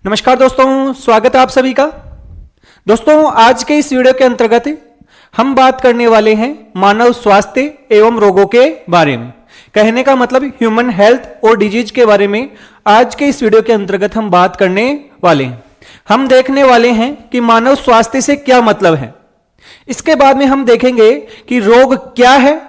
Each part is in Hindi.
नमस्कार दोस्तों, स्वागत है आप सभी का। दोस्तों, आज के इस वीडियो के अंतर्गत हम बात करने वाले हैं मानव स्वास्थ्य एवं रोगों के बारे में। कहने का मतलब ह्यूमन हेल्थ और डिजीज के बारे में आज के इस वीडियो के अंतर्गत हम बात करने वाले हैं। हम देखने वाले हैं कि मानव स्वास्थ्य से क्या मतलब है। इसके बाद में हम देखेंगे कि रोग क्या है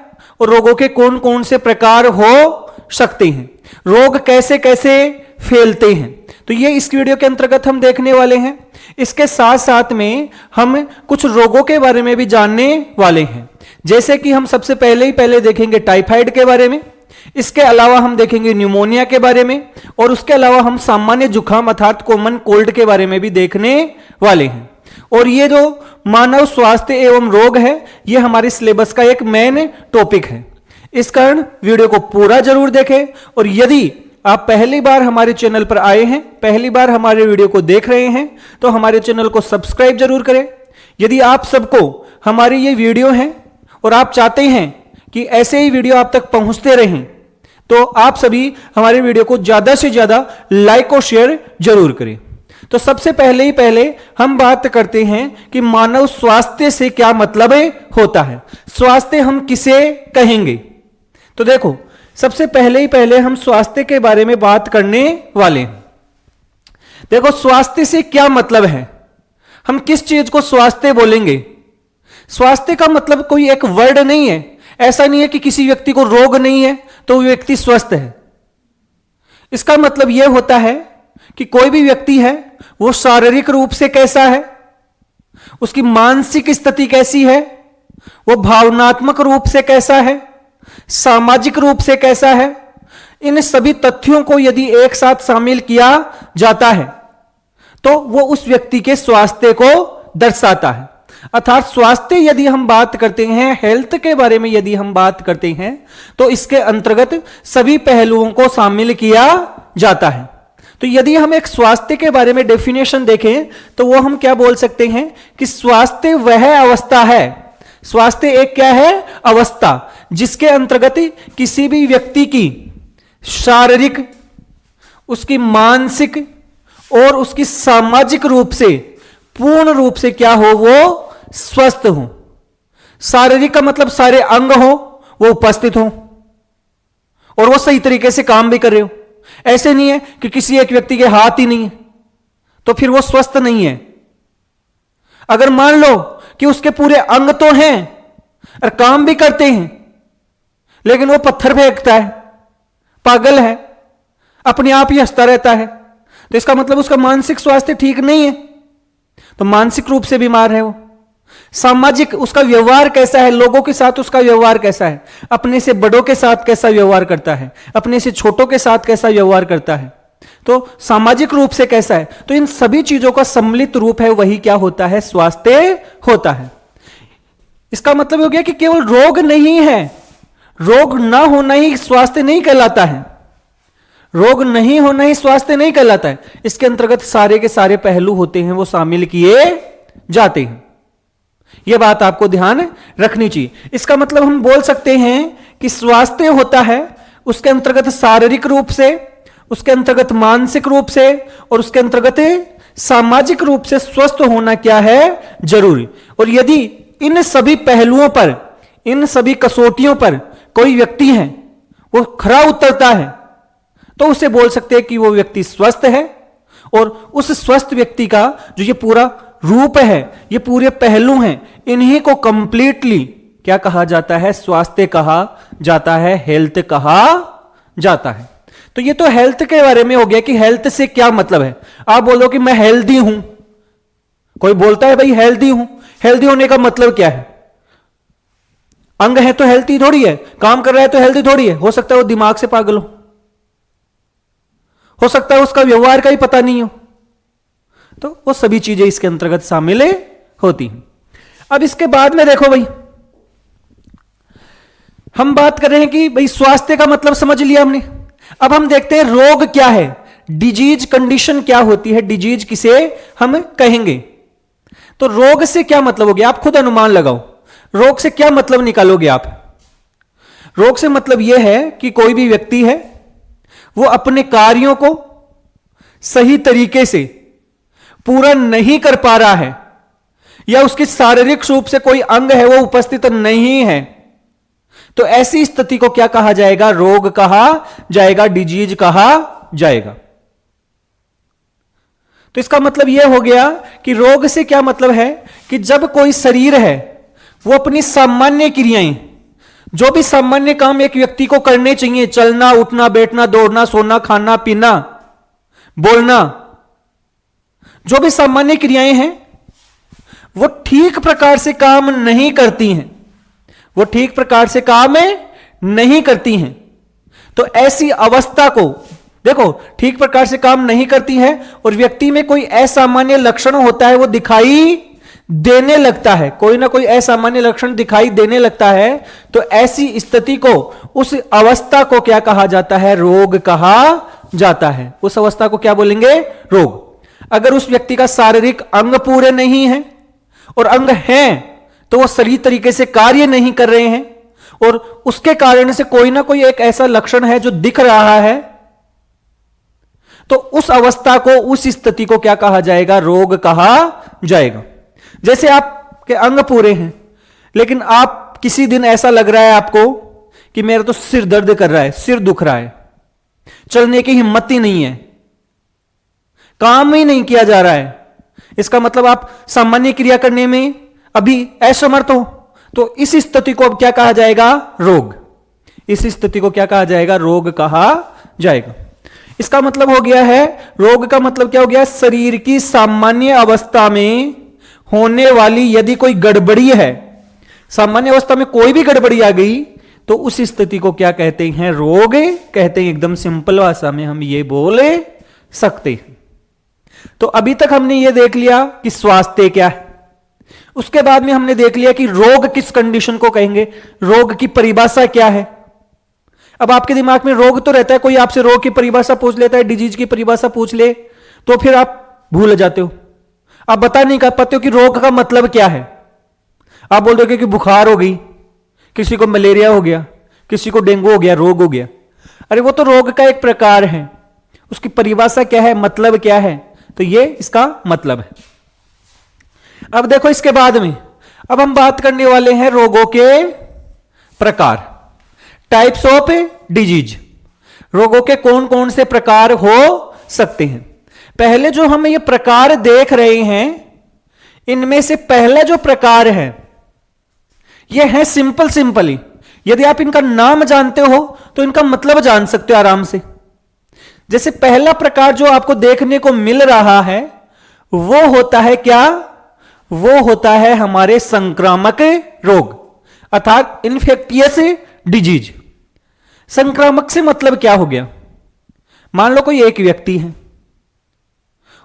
और रोगों के कौन कौन से प्रकार हो सकते हैं, रोग कैसे कैसे फैलते हैं। तो ये इस वीडियो के अंतर्गत हम देखने वाले हैं। इसके साथ साथ में हम कुछ रोगों के बारे में भी जानने वाले हैं, जैसे कि हम सबसे पहले देखेंगे टाइफाइड के बारे में। इसके अलावा हम देखेंगे न्यूमोनिया के बारे में और उसके अलावा हम सामान्य जुकाम अर्थात कॉमन कोल्ड के बारे में भी देखने वाले हैं। और ये जो मानव स्वास्थ्य एवं रोग है, ये हमारे सिलेबस का एक मेन टॉपिक है। इस कारण वीडियो को पूरा जरूर देखें। और यदि आप पहली बार हमारे चैनल पर आए हैं, पहली बार हमारे वीडियो को देख रहे हैं, तो हमारे चैनल को सब्सक्राइब जरूर करें। यदि आप सबको हमारी ये वीडियो है और आप चाहते हैं कि ऐसे ही वीडियो आप तक पहुंचते रहें, तो आप सभी हमारे वीडियो को ज्यादा से ज्यादा लाइक और शेयर जरूर करें। तो सबसे पहले हम बात करते हैं कि मानव स्वास्थ्य से क्या मतलब होता है, स्वास्थ्य हम किसे कहेंगे। तो देखो, सबसे पहले हम स्वास्थ्य के बारे में बात करने वाले हैं। देखो, स्वास्थ्य से क्या मतलब है, हम किस चीज को स्वास्थ्य बोलेंगे। स्वास्थ्य का मतलब कोई एक वर्ड नहीं है। ऐसा नहीं है कि किसी व्यक्ति को रोग नहीं है तो वो व्यक्ति स्वस्थ है। इसका मतलब यह होता है कि कोई भी व्यक्ति है वो शारीरिक रूप से कैसा है, उसकी मानसिक स्थिति कैसी है, वो भावनात्मक रूप से कैसा है, सामाजिक रूप से कैसा है। इन सभी तथ्यों को यदि एक साथ शामिल किया जाता है तो वो उस व्यक्ति के स्वास्थ्य को दर्शाता है। अर्थात स्वास्थ्य यदि हम बात करते हैं, हेल्थ के बारे में यदि हम बात करते हैं, तो इसके अंतर्गत सभी पहलुओं को शामिल किया जाता है। तो यदि हम एक स्वास्थ्य के बारे में डेफिनेशन देखें तो वो हम क्या बोल सकते हैं कि स्वास्थ्य वह अवस्था है, स्वास्थ्य एक क्या है, अवस्था, जिसके अंतर्गत किसी भी व्यक्ति की शारीरिक, उसकी मानसिक और उसकी सामाजिक रूप से पूर्ण रूप से क्या हो, वो स्वस्थ हो। शारीरिक का मतलब सारे अंग हो वो उपस्थित हो और वो सही तरीके से काम भी कर रहे हो। ऐसे नहीं है कि किसी एक व्यक्ति के हाथ ही नहीं है तो फिर वो स्वस्थ नहीं है। अगर मान लो कि उसके पूरे अंग तो हैं और काम भी करते हैं, लेकिन वो पत्थर फेंकता है, पागल है, अपने आप ही हंसता रहता है, तो इसका मतलब उसका मानसिक स्वास्थ्य ठीक नहीं है, तो मानसिक रूप से बीमार है वो। सामाजिक उसका व्यवहार कैसा है, लोगों के साथ उसका व्यवहार कैसा है, अपने से बड़ों के साथ कैसा व्यवहार करता है, अपने से छोटों के साथ कैसा व्यवहार करता है, तो सामाजिक रूप से कैसा है। तो इन सभी चीजों का सम्मिलित रूप है, वही क्या होता है, स्वास्थ्य होता है। इसका मतलब हो गया कि केवल रोग नहीं है, रोग ना होना ही स्वास्थ्य नहीं कहलाता है, रोग नहीं होना ही स्वास्थ्य नहीं कहलाता है। इसके अंतर्गत सारे के सारे पहलू होते हैं वो शामिल किए जाते हैं। यह बात आपको ध्यान रखनी चाहिए। इसका मतलब हम बोल सकते हैं कि स्वास्थ्य होता है उसके अंतर्गत शारीरिक रूप से, उसके अंतर्गत मानसिक रूप से और उसके अंतर्गत सामाजिक रूप से स्वस्थ होना क्या है, जरूरी। और यदि इन सभी पहलुओं पर, इन सभी कसौटियों पर कोई व्यक्ति है वो खरा उतरता है तो उसे बोल सकते हैं कि वो व्यक्ति स्वस्थ है। और उस स्वस्थ व्यक्ति का जो ये पूरा रूप है, ये पूरे पहलू हैं, इन्हीं को कंप्लीटली क्या कहा जाता है, स्वास्थ्य कहा जाता है, हेल्थ कहा जाता है। तो ये तो हेल्थ के बारे में हो गया कि हेल्थ से क्या मतलब है। आप बोलो कि मैं हेल्दी हूं, कोई बोलता है भाई हेल्दी हूं, हेल्दी होने का मतलब क्या है, अंग है तो हेल्थी थोड़ी है, काम कर रहा है तो हेल्थी थोड़ी है। हो सकता है वो दिमाग से पागल हो सकता है उसका व्यवहार का ही पता नहीं हो, तो वो सभी चीजें इसके अंतर्गत शामिल होती हैं। अब इसके बाद में देखो भाई, हम बात कर रहे हैं कि भाई स्वास्थ्य का मतलब समझ लिया हमने। अब हम देखते हैं रोग क्या है, डिजीज कंडीशन क्या होती है, डिजीज किसे हम कहेंगे। तो रोग से क्या मतलब हो गया, आप खुद अनुमान लगाओ, रोग से क्या मतलब निकालोगे आप। रोग से मतलब यह है कि कोई भी व्यक्ति है वो अपने कार्यों को सही तरीके से पूरा नहीं कर पा रहा है, या उसकी शारीरिक रूप से कोई अंग है वो उपस्थित नहीं है, तो ऐसी स्थिति को क्या कहा जाएगा? रोग कहा जाएगा, डिजीज कहा जाएगा। तो इसका मतलब यह हो गया कि रोग से क्या मतलब है कि जब कोई शरीर है वो अपनी सामान्य क्रियाएं, जो भी सामान्य काम एक व्यक्ति को करने चाहिए, चलना, उठना, बैठना, दौड़ना, सोना, खाना, पीना, बोलना, जो भी सामान्य क्रियाएं हैं वो ठीक प्रकार से काम नहीं करती हैं, वो ठीक प्रकार से काम नहीं करती हैं। तो ऐसी अवस्था को देखो, ठीक प्रकार से काम नहीं करती है और व्यक्ति में कोई असामान्य लक्षण होता है, वो दिखाई देने लगता है, कोई ना कोई असामान्य लक्षण दिखाई देने लगता है, तो ऐसी स्थिति को, उस अवस्था को क्या कहा जाता है? रोग कहा जाता है। उस अवस्था को क्या बोलेंगे? रोग। अगर उस व्यक्ति का शारीरिक अंग पूरे नहीं है और अंग हैं तो वो सही तरीके से कार्य नहीं कर रहे हैं और उसके कारण से कोई ना कोई एक ऐसा लक्षण है जो दिख रहा है, तो उस अवस्था को, उस स्थिति को क्या कहा जाएगा? रोग कहा जाएगा। जैसे आपके अंग पूरे हैं लेकिन आप किसी दिन ऐसा लग रहा है आपको कि मेरा तो सिर दर्द कर रहा है, सिर दुख रहा है, चलने की हिम्मत ही नहीं है, काम ही नहीं किया जा रहा है, इसका मतलब आप सामान्य क्रिया करने में अभी असमर्थ हो, तो इस स्थिति को अब क्या कहा जाएगा? रोग। इस स्थिति को क्या कहा जाएगा? रोग कहा जाएगा। इसका मतलब हो गया है, रोग का मतलब क्या हो गया? शरीर की सामान्य अवस्था में होने वाली यदि कोई गड़बड़ी है, सामान्य अवस्था में कोई भी गड़बड़ी आ गई तो उस स्थिति को क्या कहते हैं? रोग कहते हैं। एकदम सिंपल भाषा में हम ये बोल सकते हैं। तो अभी तक हमने ये देख लिया कि स्वास्थ्य क्या है, उसके बाद में हमने देख लिया कि रोग किस कंडीशन को कहेंगे, रोग की परिभाषा क्या है। अब आपके दिमाग में रोग तो रहता है, कोई आपसे रोग की परिभाषा पूछ लेता है, डिजीज की परिभाषा पूछ ले तो फिर आप भूल जाते हो, आप बता नहीं कर पाते हो कि रोग का मतलब क्या है। आप बोल दोगे कि बुखार हो गई, किसी को मलेरिया हो गया, किसी को डेंगू हो गया, रोग हो गया। अरे वो तो रोग का एक प्रकार है, उसकी परिभाषा क्या है, मतलब क्या है, तो ये इसका मतलब है। अब देखो इसके बाद में अब हम बात करने वाले हैं रोगों के प्रकार, टाइप्स ऑफ डिजीज। रोगों के कौन कौन से प्रकार हो सकते हैं। पहले जो हम ये प्रकार देख रहे हैं, इनमें से पहला जो प्रकार है ये है सिंपली, यदि आप इनका नाम जानते हो तो इनका मतलब जान सकते हो आराम से। जैसे पहला प्रकार जो आपको देखने को मिल रहा है वो होता है क्या? वो होता है हमारे संक्रामक रोग, अर्थात इन्फेक्टियस डिजीज। संक्रामक से मतलब क्या हो गया? मान लो कोई एक व्यक्ति है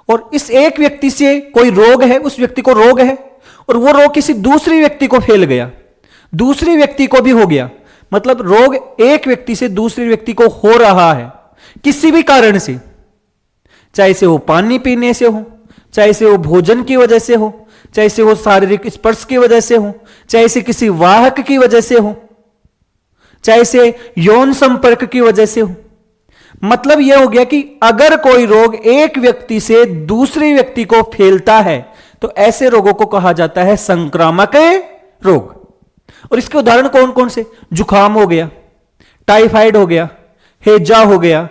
और इस एक व्यक्ति से कोई रोग है, उस व्यक्ति को रोग है और वो रोग किसी दूसरे व्यक्ति को फैल गया, दूसरे व्यक्ति को भी हो गया, मतलब रोग एक व्यक्ति से दूसरे व्यक्ति को हो रहा है किसी भी कारण से, चाहे से वो पानी पीने से हो, चाहे से वो भोजन की वजह से हो, चाहे से वो शारीरिक स्पर्श की वजह से हो, चाहे से किसी वाहक की वजह से हो, चाहे से यौन संपर्क की वजह से हो। मतलब यह हो गया कि अगर कोई रोग एक व्यक्ति से दूसरे व्यक्ति को फैलता है तो ऐसे रोगों को कहा जाता है संक्रामक रोग। और इसके उदाहरण कौन कौन से? जुखाम हो गया, टाइफाइड हो गया, हैजा हो गया,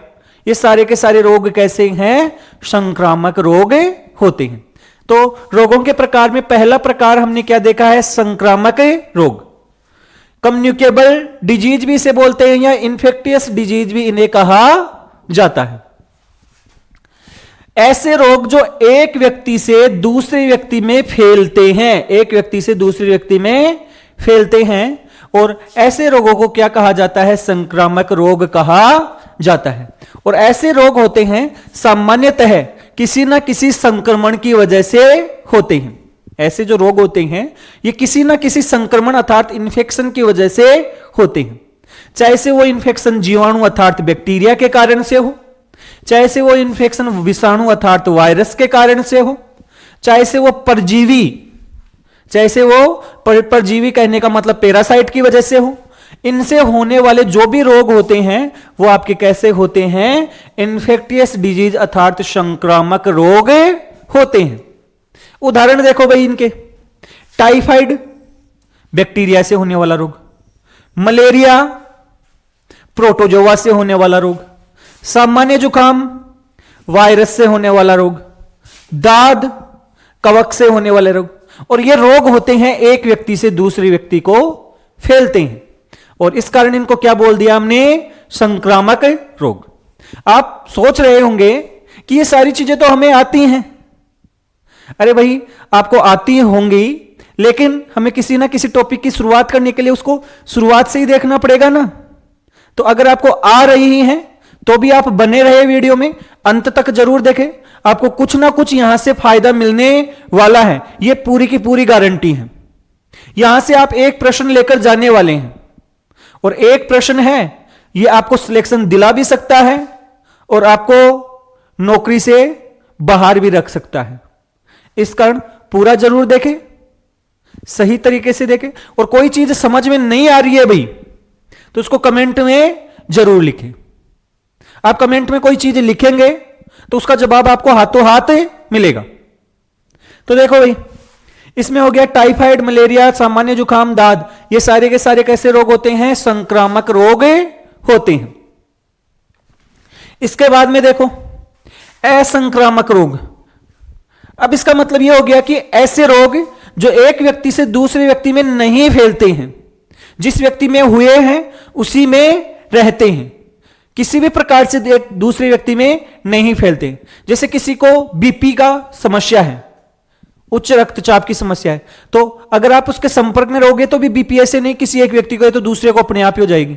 ये सारे के सारे रोग कैसे हैं? संक्रामक रोग होते हैं। तो रोगों के प्रकार में पहला प्रकार हमने क्या देखा है? संक्रामक रोग। कम्युनिकेबल डिजीज भी इसे बोलते हैं या इन्फेक्टियस डिजीज भी इन्हें कहा जाता है। ऐसे रोग जो एक व्यक्ति से दूसरे व्यक्ति में फैलते हैं, एक व्यक्ति से दूसरे व्यक्ति में फैलते हैं, और ऐसे रोगों को क्या कहा जाता है? संक्रामक रोग कहा जाता है। और ऐसे रोग होते हैं सामान्यतः किसी ना किसी संक्रमण की वजह से होते हैं। ऐसे जो रोग होते हैं ये किसी ना किसी संक्रमण अर्थात इन्फेक्शन की वजह से होते हैं, चाहे से वो इन्फेक्शन जीवाणु अर्थात बैक्टीरिया के कारण से हो, चाहे से वो इन्फेक्शन विषाणु अर्थात वायरस के कारण से हो, चाहे से वो परजीवी, चाहे से वो परजीवी कहने का मतलब पैरासाइट की वजह से हो। इनसे होने वाले जो भी रोग होते हैं वो आपके कैसे होते हैं? इन्फेक्टियस डिजीज अर्थात संक्रामक रोग होते हैं। उदाहरण देखो भाई इनके, टाइफाइड बैक्टीरिया से होने वाला रोग, मलेरिया प्रोटोजोआ से होने वाला रोग, सामान्य जुकाम वायरस से होने वाला रोग, दाद कवक से होने वाले रोग। और ये रोग होते हैं एक व्यक्ति से दूसरे व्यक्ति को फैलते हैं, और इस कारण इनको क्या बोल दिया हमने, संक्रामक रोग। आप सोच रहे होंगे कि ये सारी चीजें तो हमें आती हैं। अरे भाई आपको आती होंगी, लेकिन हमें किसी ना किसी टॉपिक की शुरुआत करने के लिए उसको शुरुआत से ही देखना पड़ेगा ना। तो अगर आपको आ रही हैं तो भी आप बने रहे वीडियो में, अंत तक जरूर देखें, आपको कुछ ना कुछ यहां से फायदा मिलने वाला है, यह पूरी की पूरी गारंटी है। यहां से आप एक प्रश्न लेकर जाने वाले हैं, और एक प्रश्न है यह आपको सिलेक्शन दिला भी सकता है और आपको नौकरी से बाहर भी रख सकता है। इस कारण पूरा जरूर देखें, सही तरीके से देखें, और कोई चीज समझ में नहीं आ रही है भाई तो उसको कमेंट में जरूर लिखें। आप कमेंट में कोई चीज लिखेंगे तो उसका जवाब आपको हाथों हाथ मिलेगा। तो देखो भाई, इसमें हो गया टाइफाइड, मलेरिया, सामान्य जुकाम, दाद, ये सारे के सारे कैसे रोग होते हैं, संक्रामक रोग होते हैं। इसके बाद में देखो असंक्रामक रोग। अब इसका मतलब यह हो गया कि ऐसे रोग जो एक व्यक्ति से दूसरे व्यक्ति में नहीं फैलते हैं, जिस व्यक्ति में हुए हैं उसी में रहते हैं, किसी भी प्रकार से एक दूसरे व्यक्ति में नहीं फैलते। जैसे किसी को बीपी का समस्या है, उच्च रक्तचाप की समस्या है, तो अगर आप उसके संपर्क में रहोगे तो भी बीपी ऐसे नहीं किसी एक व्यक्ति को है तो दूसरे को अपने आप ही हो जाएगी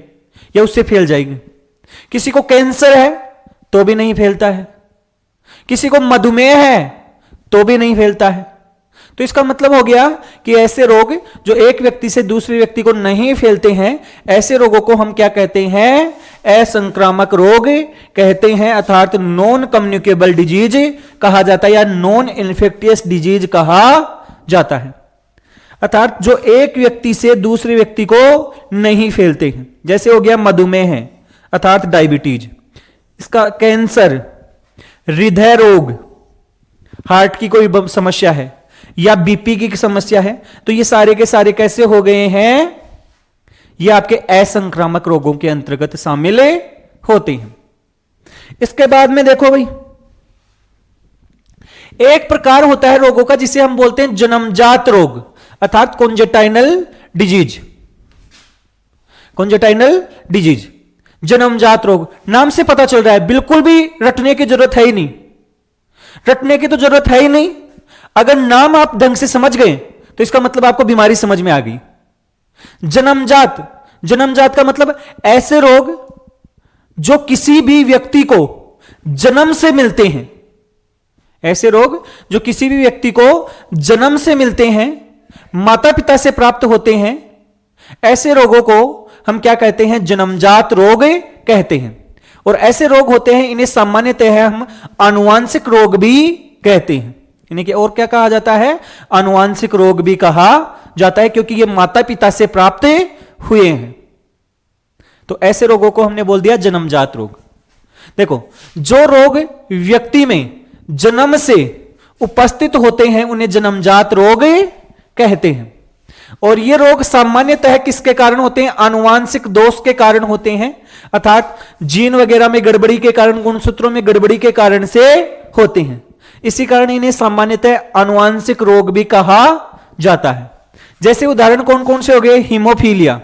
या उससे फैल जाएगी। किसी को कैंसर है तो भी नहीं फैलता है, किसी को मधुमेह है तो भी नहीं फैलता है। तो इसका मतलब हो गया कि ऐसे रोग जो एक व्यक्ति से दूसरे व्यक्ति को नहीं फैलते हैं, ऐसे रोगों को हम क्या कहते हैं, असंक्रामक रोग कहते हैं, अर्थात नॉन कम्युनिकेबल डिजीज कहा जाता है या नॉन इन्फेक्टियस डिजीज कहा जाता है। अर्थात जो एक व्यक्ति से दूसरे व्यक्ति को नहीं फैलते हैं। जैसे हो गया मधुमेह है अर्थात डायबिटीज, इसका कैंसर, हृदय रोग, हार्ट की कोई समस्या है या बीपी की समस्या है, तो ये सारे के सारे कैसे हो गए हैं, ये आपके असंक्रामक रोगों के अंतर्गत शामिल होते हैं। इसके बाद में देखो भाई, एक प्रकार होता है रोगों का जिसे हम बोलते हैं जन्मजात रोग अर्थात कॉन्जेटाइनल डिजीज। कॉन्जेटाइनल डिजीज जन्मजात रोग, नाम से पता चल रहा है, बिल्कुल भी रटने की जरूरत है ही नहीं, रटने की तो जरूरत है ही नहीं। अगर नाम आप ढंग से समझ गए तो इसका मतलब आपको बीमारी समझ में आ गई। जन्मजात, जन्मजात का मतलब ऐसे रोग जो किसी भी व्यक्ति को जन्म से मिलते हैं, ऐसे रोग जो किसी भी व्यक्ति को जन्म से मिलते हैं, माता पिता से प्राप्त होते हैं, ऐसे रोगों को हम क्या कहते हैं, जन्मजात रोग कहते हैं। और ऐसे रोग होते हैं, इन्हें सामान्यतः हम आनुवांशिक रोग भी कहते हैं। इन्हें क्या और क्या कहा जाता है, आनुवांशिक रोग भी कहा जाता है, क्योंकि ये माता पिता से प्राप्त हुए हैं। तो ऐसे रोगों को हमने बोल दिया जन्मजात रोग। देखो, जो रोग व्यक्ति में जन्म से उपस्थित होते हैं उन्हें जन्मजात रोग कहते हैं। और ये रोग सामान्यतः किसके कारण होते हैं, आनुवांशिक दोष के कारण होते हैं, अर्थात जीन वगैरह में गड़बड़ी के कारण, गुणसूत्रों में गड़बड़ी के कारण से होते हैं। इसी कारण इन्हें सामान्यतः आनुवांशिक रोग भी कहा जाता है। जैसे उदाहरण कौन कौन से हो गए, हीमोफीलिया,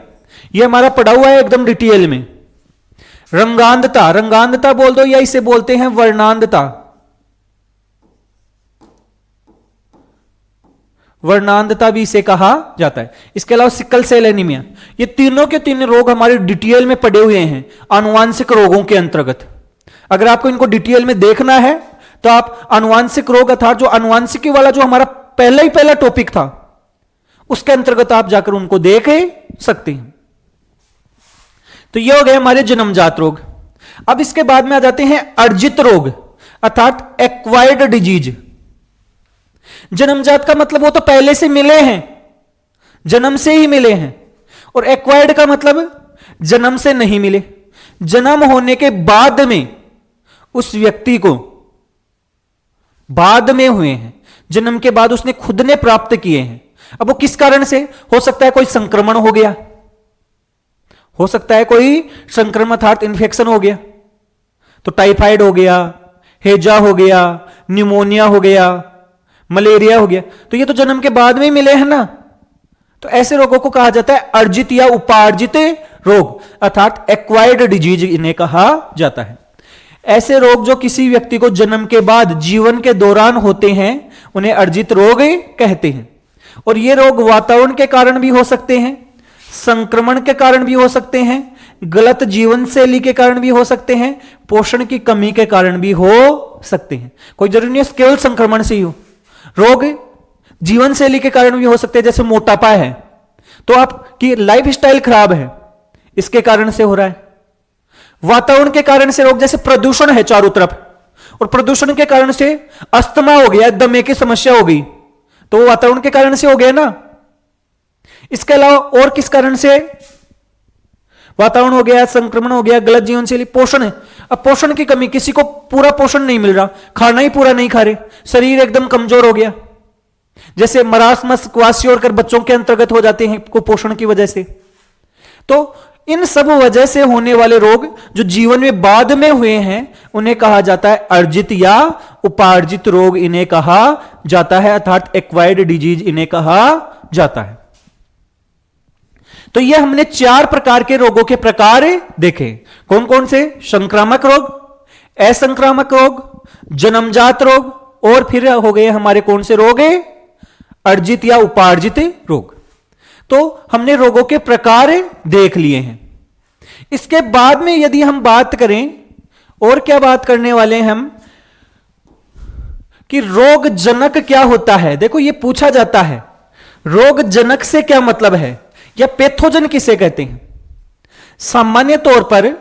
ये हमारा पढ़ा हुआ है एकदम डिटेल में। रंगांधता, रंगांधता बोल दो या इसे बोलते हैं वर्णांधता, वर्णांधता भी इसे कहा जाता है। इसके अलावा सिकल सेल एनीमिया, ये तीनों के तीन रोग हमारे डिटेल में पड़े हुए हैं आनुवांशिक रोगों के अंतर्गत। अगर आपको इनको डिटेल में देखना है तो आप आनुवांशिक रोग अर्थात जो आनुवांशिकी वाला जो हमारा पहला टॉपिक था उसके अंतर्गत आप जाकर उनको देख सकते हैं। तो ये हो गए हमारे जन्मजात रोग। अब इसके बाद में आ जाते हैं अर्जित रोग अर्थात एक्वायर्ड डिजीज। जन्मजात का मतलब वो तो पहले से मिले हैं, जन्म से ही मिले हैं, और एक्वायर्ड का मतलब जन्म से नहीं मिले, जन्म होने के बाद में उस व्यक्ति को बाद में हुए हैं, जन्म के बाद उसने खुद ने प्राप्त किए हैं। अब वो किस कारण से हो सकता है? कोई संक्रमण हो गया, हो सकता है कोई संक्रमण अर्थात इन्फेक्शन हो गया, तो टाइफाइड हो गया, हैजा हो गया, निमोनिया हो गया, मलेरिया हो गया, तो ये तो जन्म के बाद में ही मिले हैं ना। तो ऐसे रोगों को कहा जाता है अर्जित या उपार्जित रोग, अर्थात एक्वायर्ड डिजीज इन्हें कहा जाता है। ऐसे रोग जो किसी व्यक्ति को जन्म के बाद जीवन के दौरान होते हैं उन्हें अर्जित रोग कहते हैं। और ये रोग वातावरण के कारण भी हो सकते हैं, संक्रमण के कारण भी हो सकते हैं, गलत जीवन शैली के कारण भी हो सकते हैं, पोषण की कमी के कारण भी हो सकते हैं। कोई जरूरी नहीं है केवल संक्रमण से ही हो, रोग जीवन शैली के कारण भी हो सकते हैं। जैसे मोटापा है तो आपकी लाइफ स्टाइल खराब है, इसके कारण से हो रहा है। वातावरण के कारण से रोग, जैसे प्रदूषण है चारों तरफ, और प्रदूषण के कारण से अस्थमा हो गया, दमे की समस्या हो गई, तो वो वातावरण के कारण से हो गया ना। इसके अलावा और किस कारण से? वातावरण हो गया, संक्रमण हो गया, गलत जीवन शैली, पोषण है। अब पोषण की कमी, किसी को पूरा पोषण नहीं मिल रहा, खाना ही पूरा नहीं खा रहे, शरीर एकदम कमजोर हो गया, जैसे मरासमस, क्वासियोर बच्चों के अंतर्गत हो जाते हैं कुपोषण की वजह से। तो इन सब वजह से होने वाले रोग जो जीवन में बाद में हुए हैं उन्हें कहा जाता है अर्जित या उपार्जित रोग इन्हें कहा जाता है, अर्थात एक्वायर्ड डिजीज इन्हें कहा जाता है। तो ये हमने 4 प्रकार के रोगों के प्रकार देखे। कौन कौन से? संक्रामक रोग, असंक्रामक रोग, जन्मजात रोग, और फिर हो गए हमारे कौन से रोग? अर्जित या उपार्जित रोग। तो हमने रोगों के प्रकार देख लिए हैं। इसके बाद में यदि हम बात करें, और क्या बात करने वाले हैं हम, कि रोग जनक क्या होता है। देखो ये पूछा जाता है, रोग जनक से क्या मतलब है, या पैथोजन किसे कहते हैं। सामान्य तौर पर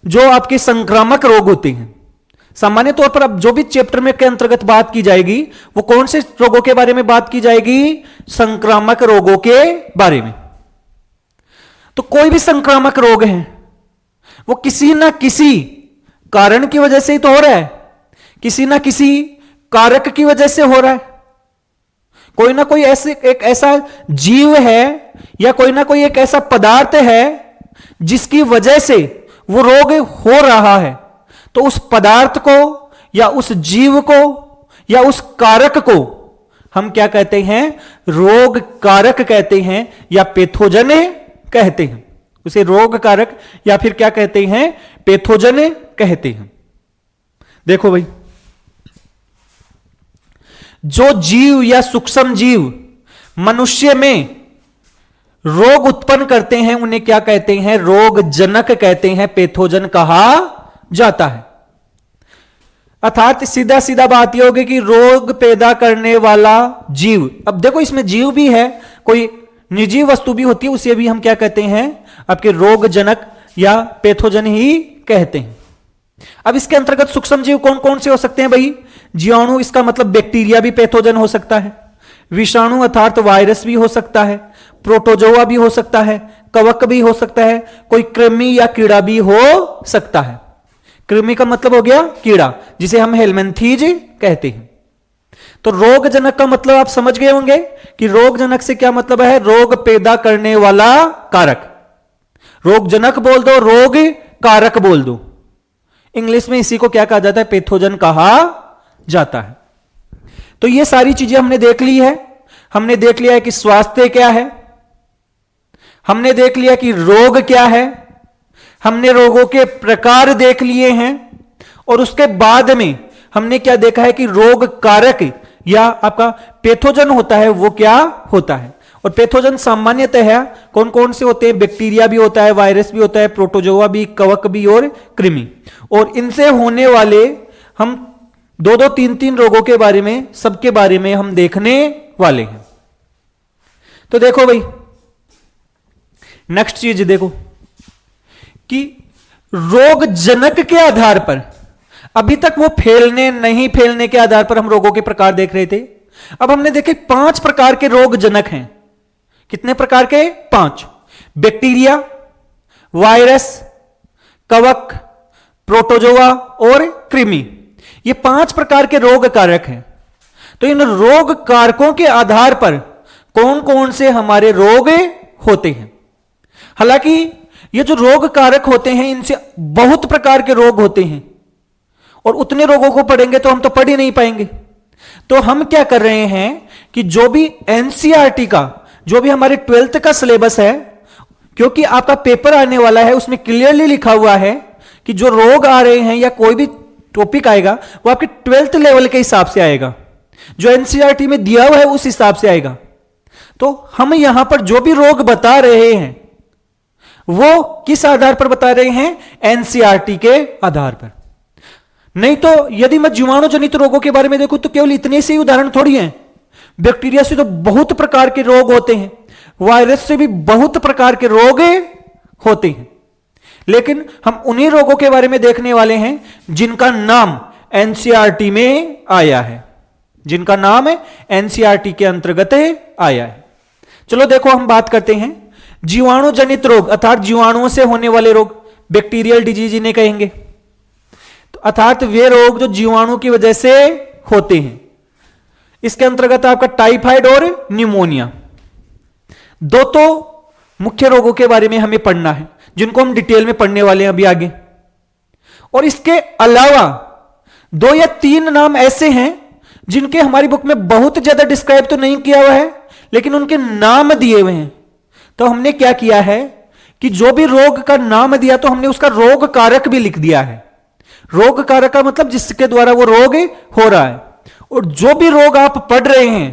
जो आपके संक्रामक रोग होते हैं, सामान्य तौर पर अब जो भी चैप्टर में के अंतर्गत बात की जाएगी वो कौन से रोगों के बारे में बात की जाएगी? संक्रामक रोगों के बारे में। तो कोई भी संक्रामक रोग है वो किसी ना किसी कारण की वजह से ही तो हो रहा है, किसी ना किसी कारक की वजह से हो रहा है। कोई ना कोई एक ऐसा जीव है या कोई ना कोई एक ऐसा पदार्थ है जिसकी वजह से वो रोग हो रहा है। तो उस पदार्थ को या उस जीव को या उस कारक को हम क्या कहते हैं? रोग कारक कहते हैं या पैथोजन कहते हैं। उसे रोग कारक या फिर क्या कहते हैं? पैथोजन कहते हैं। देखो भाई, जो जीव या सूक्ष्म जीव मनुष्य में रोग उत्पन्न करते हैं उन्हें क्या कहते हैं? रोग जनक कहते हैं, पैथोजन कहा जाता है। अर्थात सीधा सीधा बात यह होगी कि रोग पैदा करने वाला जीव, अब देखो इसमें जीव भी है, कोई निर्जीव वस्तु भी होती है, उसे भी हम क्या कहते हैं? आपके रोग जनक या पैथोजन ही कहते हैं। अब इसके अंतर्गत सूक्ष्म जीव कौन कौन से हो सकते हैं भाई? जीवाणु, इसका मतलब बैक्टीरिया भी पैथोजन हो सकता है, विषाणु अर्थात वायरस भी हो सकता है, प्रोटोजोआ भी हो सकता है, कवक भी हो सकता है, कोई कृमि या कीड़ा भी हो सकता है। कृमि का मतलब हो गया कीड़ा, जिसे हम हेलमेंथीज कहते हैं। तो रोग जनक का मतलब आप समझ गए होंगे कि रोग जनक से क्या मतलब है? रोग पैदा करने वाला कारक। रोग जनक बोल दो, रोग कारक बोल दो, इंग्लिश में इसी को क्या कहा जाता है? पैथोजन कहा जाता है। तो ये सारी चीजें हमने देख ली है। हमने देख लिया है कि स्वास्थ्य क्या है, हमने देख लिया कि रोग क्या है, हमने रोगों के प्रकार देख लिए हैं, और उसके बाद में हमने क्या देखा है कि रोग कारक या आपका पैथोजन होता है वो क्या होता है। और पैथोजन सामान्यतः है कौन कौन से होते हैं? बैक्टीरिया भी होता है, वायरस भी होता है, प्रोटोजोआ भी, कवक भी और कृमि। और इनसे होने वाले हम 2-2, 3-3 रोगों के बारे में, सबके बारे में हम देखने वाले हैं। तो देखो भाई, नेक्स्ट चीज देखो कि रोग जनक के आधार पर, अभी तक वो फैलने नहीं फैलने के आधार पर हम रोगों के प्रकार देख रहे थे। अब हमने देखे 5 प्रकार के रोग जनक हैं। कितने प्रकार के? 5। बैक्टीरिया, वायरस, कवक, प्रोटोजोआ और कृमि, ये 5 प्रकार के रोग कारक हैं। तो इन रोग कारकों के आधार पर कौन कौन से हमारे रोग होते हैं। हालांकि ये जो रोग कारक होते हैं इनसे बहुत प्रकार के रोग होते हैं और उतने रोगों को पढ़ेंगे तो हम तो पढ़ ही नहीं पाएंगे। तो हम क्या कर रहे हैं कि जो भी एनसीईआरटी का, जो भी हमारे 12th का सिलेबस है, क्योंकि आपका पेपर आने वाला है उसमें क्लियरली लिखा हुआ है कि जो रोग आ रहे हैं या कोई भी टॉपिक आएगा वो आपके 12th लेवल के हिसाब से आएगा, जो एनसीईआरटी में दिया हुआ है उस हिसाब से आएगा। तो हम यहां पर जो भी रोग बता रहे हैं वो किस आधार पर बता रहे हैं? एनसीईआरटी के आधार पर। नहीं तो यदि मैं जीवाणु जनित रोगों के बारे में देखूं तो केवल इतने से ही उदाहरण थोड़ी हैं। बैक्टीरिया से तो बहुत प्रकार के रोग होते हैं, वायरस से भी बहुत प्रकार के रोग होते हैं, लेकिन हम उन्हीं रोगों के बारे में देखने वाले हैं जिनका नाम एनसीईआरटी में आया है, जिनका नाम एनसीईआरटी के अंतर्गत आया है। चलो देखो हम बात करते हैं जीवाणु जनित रोग, अर्थात जीवाणुओं से होने वाले रोग, बैक्टीरियल डिजीज इन्हें कहेंगे। तो अर्थात वे रोग जो जीवाणु की वजह से होते हैं। इसके अंतर्गत आपका टाइफाइड और न्यूमोनिया, दो तो मुख्य रोगों के बारे में हमें पढ़ना है जिनको हम डिटेल में पढ़ने वाले हैं अभी आगे। और इसके अलावा 2 या 3 नाम ऐसे हैं जिनके हमारी बुक में बहुत ज्यादा डिस्क्राइब तो नहीं किया हुआ है लेकिन उनके नाम दिए हुए हैं। तो हमने क्या किया है कि जो भी रोग का नाम दिया तो हमने उसका रोग कारक भी लिख दिया है। रोग कारक का मतलब जिसके द्वारा वो रोग हो रहा है। और जो भी रोग आप पढ़ रहे हैं,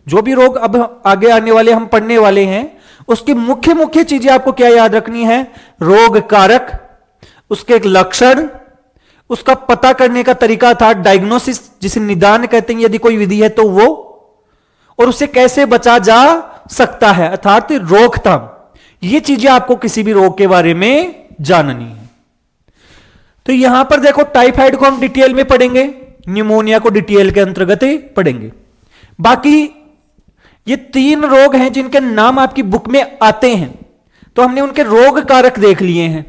जो भी रोग अब आगे आने वाले हम पढ़ने वाले हैं, उसकी मुख्य मुख्य चीजें आपको क्या याद रखनी है? रोग कारक, उसके एक लक्षण, उसका पता करने का तरीका था डायग्नोसिस जिसे निदान कहते हैं यदि कोई विधि है तो वो, और उसे कैसे बचा जा सकता है अर्थात रोकथाम। ये चीजें आपको किसी भी रोग के बारे में जाननी है। तो यहां पर देखो टाइफाइड को हम डिटेल में पढ़ेंगे, न्यूमोनिया को डिटेल के अंतर्गत पढ़ेंगे। बाकी ये 3 रोग हैं जिनके नाम आपकी बुक में आते हैं। तो हमने उनके रोग कारक देख लिए हैं।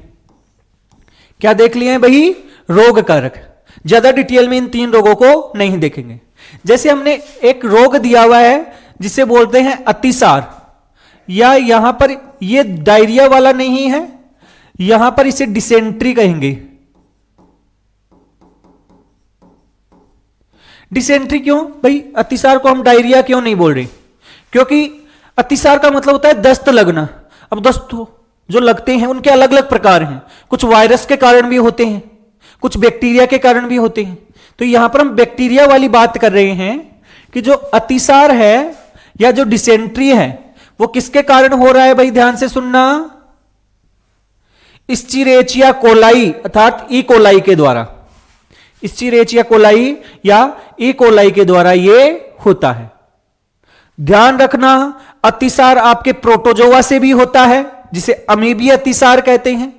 क्या देख लिए हैं भाई? रोग कारक। ज्यादा डिटेल में इन 3 रोगों को नहीं देखेंगे। जैसे हमने एक रोग दिया हुआ है जिसे बोलते हैं अतिसार, या यहां पर ये डायरिया वाला नहीं है, यहां पर इसे डिसेंट्री कहेंगे। डिसेंट्री क्यों भाई? अतिसार को हम डायरिया क्यों नहीं बोल रहे? क्योंकि अतिसार का मतलब होता है दस्त लगना। अब दस्त जो लगते हैं उनके अलग अलग प्रकार हैं, कुछ वायरस के कारण भी होते हैं, कुछ बैक्टीरिया के कारण भी होते हैं। तो यहां पर हम बैक्टीरिया वाली बात कर रहे हैं कि जो अतिसार है या जो डिसेंट्री है वो किसके कारण हो रहा है भाई? ध्यान से सुनना। इस्चीरेचिया कोलाई अर्थात ई कोलाई के द्वारा, इस्चीरेचिया कोलाई या ई कोलाई के द्वारा ये होता है। ध्यान रखना, अतिसार आपके प्रोटोजोआ से भी होता है जिसे अमीबीय अतिसार कहते हैं।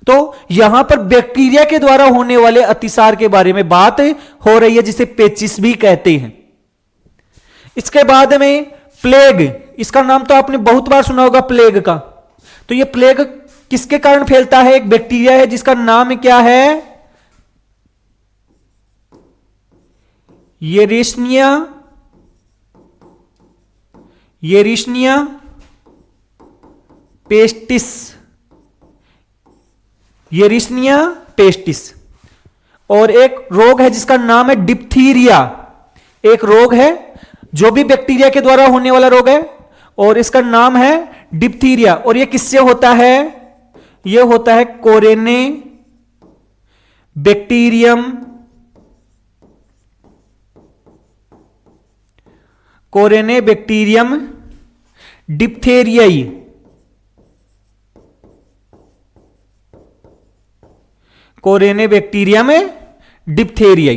तो यहां पर बैक्टीरिया के द्वारा होने वाले अतिसार के बारे में बात हो रही है जिसे पेचिस भी कहते हैं। इसके बाद में प्लेग, इसका नाम तो आपने बहुत बार सुना होगा प्लेग का। तो यह प्लेग किसके कारण फैलता है? एक बैक्टीरिया है जिसका नाम क्या है? येरिश्निया पेस्टिस, येरिश्निया पेस्टिस। और एक रोग है जिसका नाम है डिप्थीरिया। एक रोग है जो भी बैक्टीरिया के द्वारा होने वाला रोग है और इसका नाम है डिप्थीरिया। और यह किससे होता है? यह होता है कोरेने बैक्टीरियम, कोरेने बैक्टीरियम डिप्थेरियाई। कोरेने बैक्टीरियम डिप्थेरियाई।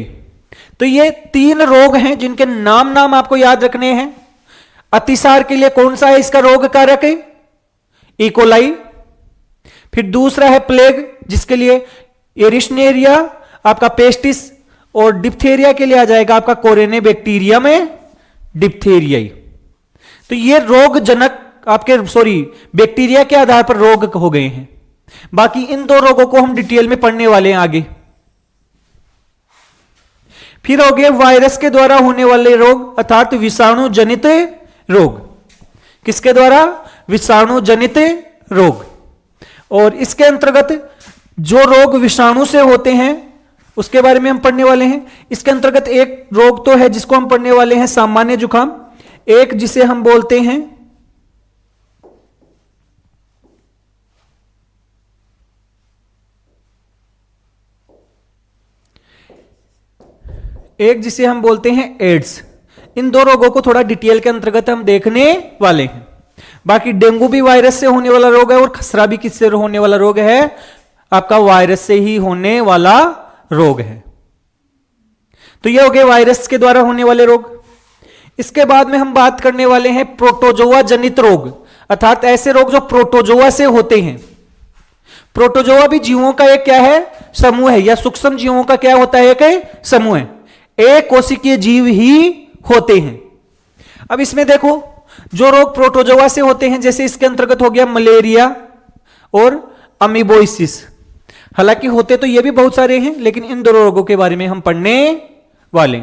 तो ये 3 रोग हैं जिनके नाम आपको याद रखने हैं। अतिसार के लिए कौन सा है इसका रोग कारक? E coli. फिर दूसरा है प्लेग जिसके लिए एरिश्नेरिया आपका पेस्टिस, और डिप्थेरिया के लिए आ जाएगा आपका कोरेने बैक्टीरियम डिप्थेरियाई। तो ये रोग जनक आपके बैक्टीरिया के आधार पर रोग हो गए हैं। बाकी इन 2 रोगों को हम डिटेल में पढ़ने वाले हैं आगे। फिर हो गए वायरस के द्वारा होने वाले रोग अर्थात विषाणु जनित रोग। किसके द्वारा? विषाणु जनित रोग। और इसके अंतर्गत जो रोग विषाणु से होते हैं उसके बारे में हम पढ़ने वाले हैं। इसके अंतर्गत एक रोग तो है जिसको हम पढ़ने वाले हैं सामान्य जुकाम, एक जिसे हम बोलते हैं एड्स। इन दो रोगों को थोड़ा डिटेल के अंतर्गत हम देखने वाले हैं। बाकी डेंगू भी वायरस से होने वाला रोग है और खसरा भी किससे होने वाला रोग है? आपका वायरस से ही होने वाला रोग है। तो ये हो गए वायरस के द्वारा होने वाले रोग। इसके बाद में हम बात करने वाले हैं प्रोटोजोआ जनित रोग अर्थात ऐसे रोग जो प्रोटोजोआ से होते हैं। प्रोटोजोआ भी जीवों का एक क्या है? समूह है, या सूक्ष्म जीवों का क्या होता है? एक समूह है। एक कोशिकीय जीव ही होते हैं। अब इसमें देखो जो रोग प्रोटोजोआ से होते हैं, जैसे इसके अंतर्गत हो गया मलेरिया और अमीबोइसिस। हालांकि होते तो ये भी बहुत सारे हैं, लेकिन इन दोनों रोगों के बारे में हम पढ़ने वाले।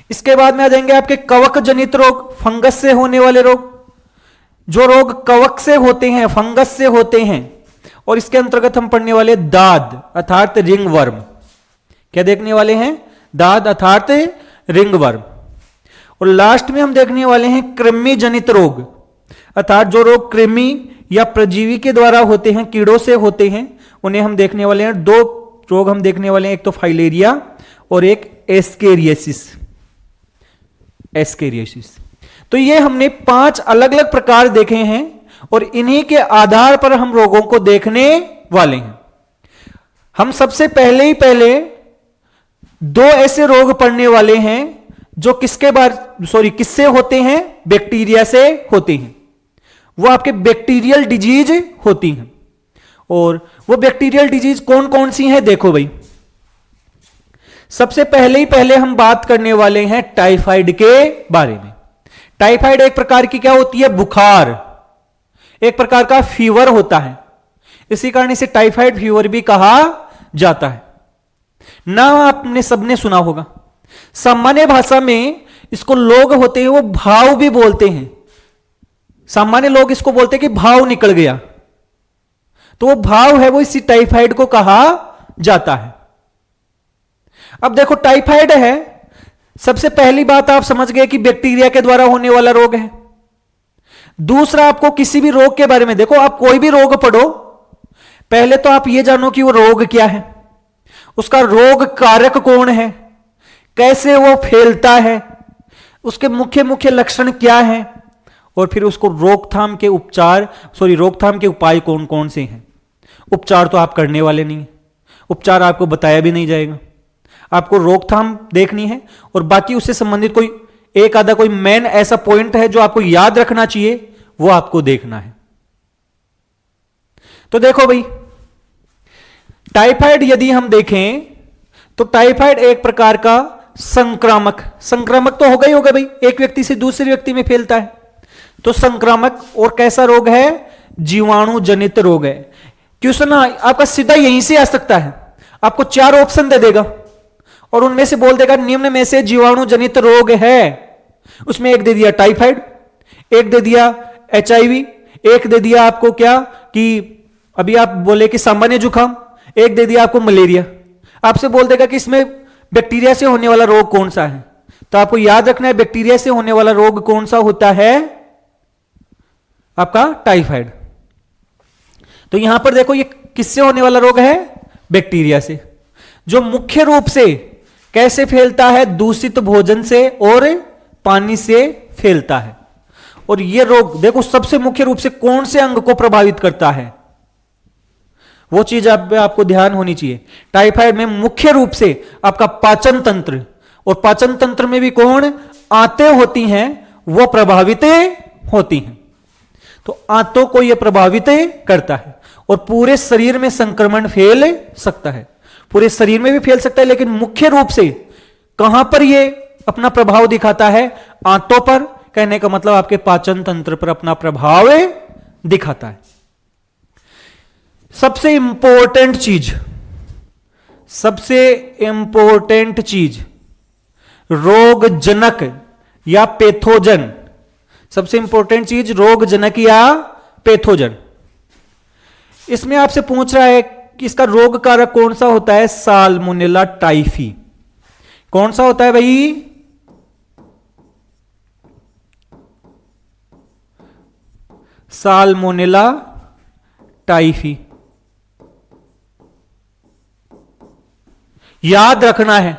इसके बाद में आ जाएंगे आपके कवक जनित रोग, फंगस से होने वाले रोग। जो रोग कवक से होते हैं, फंगस से होते हैं, और इसके अंतर्गत हम पढ़ने वाले दाद अर्थात रिंगवर्म। क्या देखने वाले हैं? दाद अर्थात रिंगवर्म। और लास्ट में हम देखने वाले हैं कृमि जनित रोग अर्थात जो रोग कृमि या प्रजीवी के द्वारा होते हैं, कीड़ों से होते हैं, उन्हें हम देखने वाले हैं। दो रोग हम देखने वाले हैं, एक तो फाइलेरिया और एक एस्केरियासिस। तो ये हमने 5 अलग अलग प्रकार देखे हैं और इन्हीं के आधार पर हम रोगों को देखने वाले हैं। हम सबसे पहले 2 ऐसे रोग पढ़ने वाले हैं जो किससे होते हैं? बैक्टीरिया से होते हैं। वो आपके बैक्टीरियल डिजीज होती हैं। और वो बैक्टीरियल डिजीज कौन कौन सी हैं? देखो भाई, सबसे पहले हम बात करने वाले हैं टाइफाइड के बारे में। टाइफाइड एक प्रकार की क्या होती है? बुखार, एक प्रकार का फीवर होता है। इसी कारण इसे टाइफाइड फीवर भी कहा जाता है। नाम आपने सबने सुना होगा। सामान्य भाषा में इसको लोग होते हैं वो भाव भी बोलते हैं। सामान्य लोग इसको बोलते हैं कि भाव निकल गया, तो वो भाव है वो इसी टाइफाइड को कहा जाता है। अब देखो टाइफाइड है, सबसे पहली बात आप समझ गए कि बैक्टीरिया के द्वारा होने वाला रोग है। दूसरा, आपको किसी भी रोग के बारे में देखो, आप कोई भी रोग पढ़ो, पहले तो आप ये जानो कि वो रोग क्या है, उसका रोग कारक कौन है, कैसे वो फैलता है, उसके मुख्य लक्षण क्या हैं, और फिर उसको रोकथाम के उपाय कौन कौन से हैं। उपचार तो आप करने वाले नहीं, उपचार आपको बताया भी नहीं जाएगा। आपको रोकथाम देखनी है और बाकी उससे संबंधित कोई एक आधा कोई मेन ऐसा पॉइंट है जो आपको याद रखना चाहिए, वो आपको देखना है। तो देखो भाई, टाइफाइड यदि हम देखें तो टाइफाइड एक प्रकार का संक्रामक तो होगा ही होगा भाई, एक व्यक्ति से दूसरे व्यक्ति में फैलता है। तो संक्रामक और कैसा रोग है? जीवाणु जनित रोग है। क्वेश्चन आपका सीधा यहीं से आ सकता है, आपको 4 ऑप्शन दे देगा और उनमें से बोल देगा निम्न में से जीवाणु जनित रोग है। उसमें एक दे दिया टाइफाइड, एक दे दिया HIV, एक दे दिया आपको क्या कि अभी आप बोले कि सामान्य जुकाम, एक दे दिया आपको मलेरिया। आपसे बोल देगा कि इसमें बैक्टीरिया से होने वाला रोग कौन सा है, तो आपको याद रखना है बैक्टीरिया से होने वाला रोग कौन सा होता है? आपका टाइफाइड। तो यहां पर देखो ये किससे होने वाला रोग है? बैक्टीरिया से, जो मुख्य रूप से कैसे फैलता है? दूषित भोजन से और पानी से फैलता है। और यह रोग देखो सबसे मुख्य रूप से कौन से अंग को प्रभावित करता है, वो चीज आपको ध्यान होनी चाहिए। टाइफाइड में मुख्य रूप से आपका पाचन तंत्र, और पाचन तंत्र में भी कौन? आंतें होती हैं, वो प्रभावित होती हैं। तो आंतों को यह प्रभावित करता है और पूरे शरीर में संक्रमण फैल सकता है, पूरे शरीर में भी फैल सकता है, लेकिन मुख्य रूप से कहां पर यह अपना प्रभाव दिखाता है? आंतों पर। कहने का मतलब आपके पाचन तंत्र पर अपना प्रभाव दिखाता है। सबसे इंपॉर्टेंट चीज रोगजनक या पैथोजन, सबसे इंपॉर्टेंट चीज रोगजनक या पैथोजन। इसमें आपसे पूछ रहा है कि इसका रोग कारक कौन सा होता है, साल्मोनेला टाइफी। कौन सा होता है भाई, साल्मोनेला टाइफी। याद रखना है,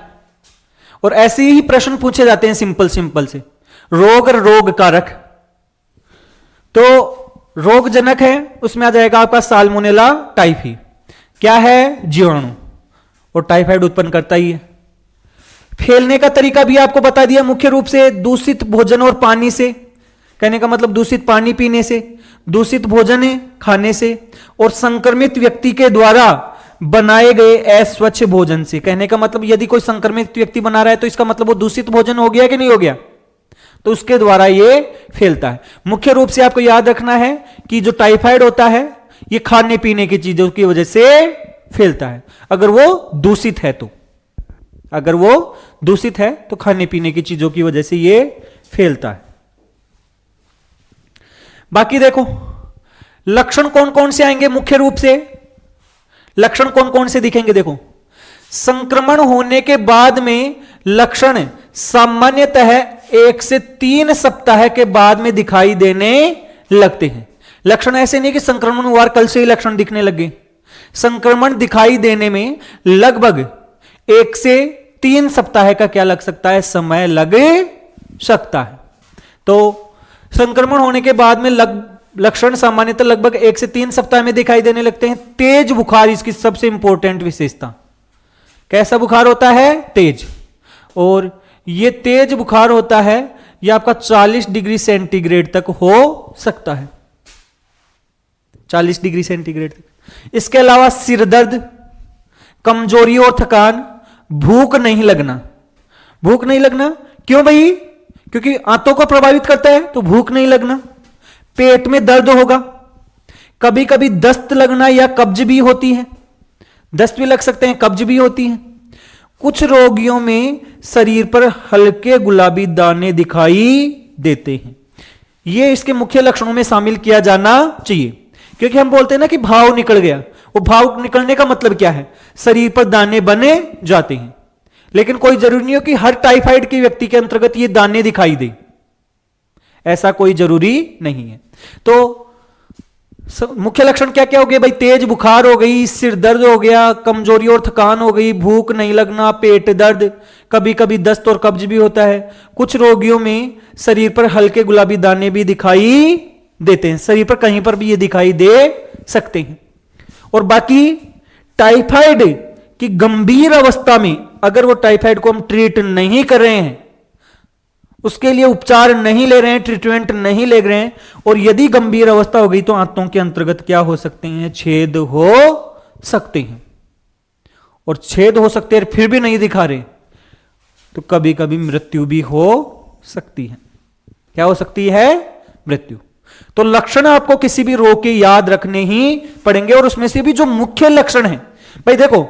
और ऐसे ही प्रश्न पूछे जाते हैं सिंपल सिंपल से। रोग और रोग कारक, तो रोगजनक है, उसमें आ जाएगा आपका साल्मोनेला टाइफी। क्या है, जीवाणु, और टाइफाइड उत्पन्न करता ही है। फैलने का तरीका भी आपको बता दिया, मुख्य रूप से दूषित भोजन और पानी से, कहने का मतलब दूषित पानी पीने से, दूषित भोजन खाने से, और संक्रमित व्यक्ति के द्वारा बनाए गए अस्वच्छ भोजन से। कहने का मतलब यदि कोई संक्रमित व्यक्ति बना रहा है तो इसका मतलब वो दूषित भोजन हो गया कि नहीं हो गया, तो उसके द्वारा ये फैलता है। मुख्य रूप से आपको याद रखना है कि जो टाइफाइड होता है ये खाने पीने की चीजों की वजह से फैलता है, अगर वो दूषित है तो। अगर वो दूषित है तो खाने पीने की चीजों की वजह से ये फैलता है। बाकी देखो लक्षण कौन कौन से आएंगे, मुख्य रूप से लक्षण कौन कौन से दिखेंगे। देखो, संक्रमण होने के बाद में लक्षण सामान्यतः 1 से 3 सप्ताह के बाद में दिखाई देने लगते हैं। लक्षण ऐसे नहीं कि संक्रमण हुआ कल से ही लक्षण दिखने लगे। संक्रमण दिखाई देने में लगभग 1 से 3 सप्ताह का क्या लग सकता है, समय लग सकता है। तो संक्रमण होने के बाद में लक्षण सामान्यतः लगभग 1 से 3 सप्ताह में दिखाई देने लगते हैं। तेज बुखार इसकी सबसे इंपॉर्टेंट विशेषता। कैसा बुखार होता है, तेज। और यह तेज बुखार होता है यह आपका 40 डिग्री सेंटीग्रेड तक हो सकता है, 40 डिग्री सेंटीग्रेड तक। इसके अलावा सिर दर्द, कमजोरी और थकान, भूख नहीं लगना। भूख नहीं लगना क्यों भाई, क्योंकि आंतों को प्रभावित करता है तो भूख नहीं लगना। पेट में दर्द होगा, कभी कभी दस्त लगना या कब्ज भी होती है, दस्त भी लग सकते हैं, कब्ज भी होती है। कुछ रोगियों में शरीर पर हल्के गुलाबी दाने दिखाई देते हैं। यह इसके मुख्य लक्षणों में शामिल किया जाना चाहिए, क्योंकि हम बोलते हैं ना कि भाव निकल गया। वो भाव निकलने का मतलब क्या है, शरीर पर दाने बने जाते हैं। लेकिन कोई जरूरी नहीं हो कि हर टाइफाइड के व्यक्ति के अंतर्गत ये दाने दिखाई दे, ऐसा कोई जरूरी नहीं है। तो मुख्य लक्षण क्या क्या हो गए भाई, तेज बुखार हो गई, सिर दर्द हो गया, कमजोरी और थकान हो गई, भूख नहीं लगना, पेट दर्द, कभी कभी दस्त और कब्ज भी होता है। कुछ रोगियों में शरीर पर हल्के गुलाबी दाने भी दिखाई देते हैं, शरीर पर कहीं पर भी ये दिखाई दे सकते हैं। और बाकी टाइफाइड की गंभीर अवस्था में अगर वो टाइफाइड को हम ट्रीट नहीं कर रहे हैं, उसके लिए उपचार नहीं ले रहे हैं, ट्रीटमेंट नहीं ले रहे हैं, और यदि गंभीर अवस्था हो गई तो आंतों के अंतर्गत क्या हो सकते हैं, छेद हो सकते हैं। और छेद हो सकते हैं फिर भी नहीं दिखा रहे तो कभी कभी मृत्यु भी हो सकती है। क्या हो सकती है, मृत्यु। तो लक्षण आपको किसी भी रोग के याद रखने ही पड़ेंगे, और उसमें से भी जो मुख्य लक्षण है भाई देखो,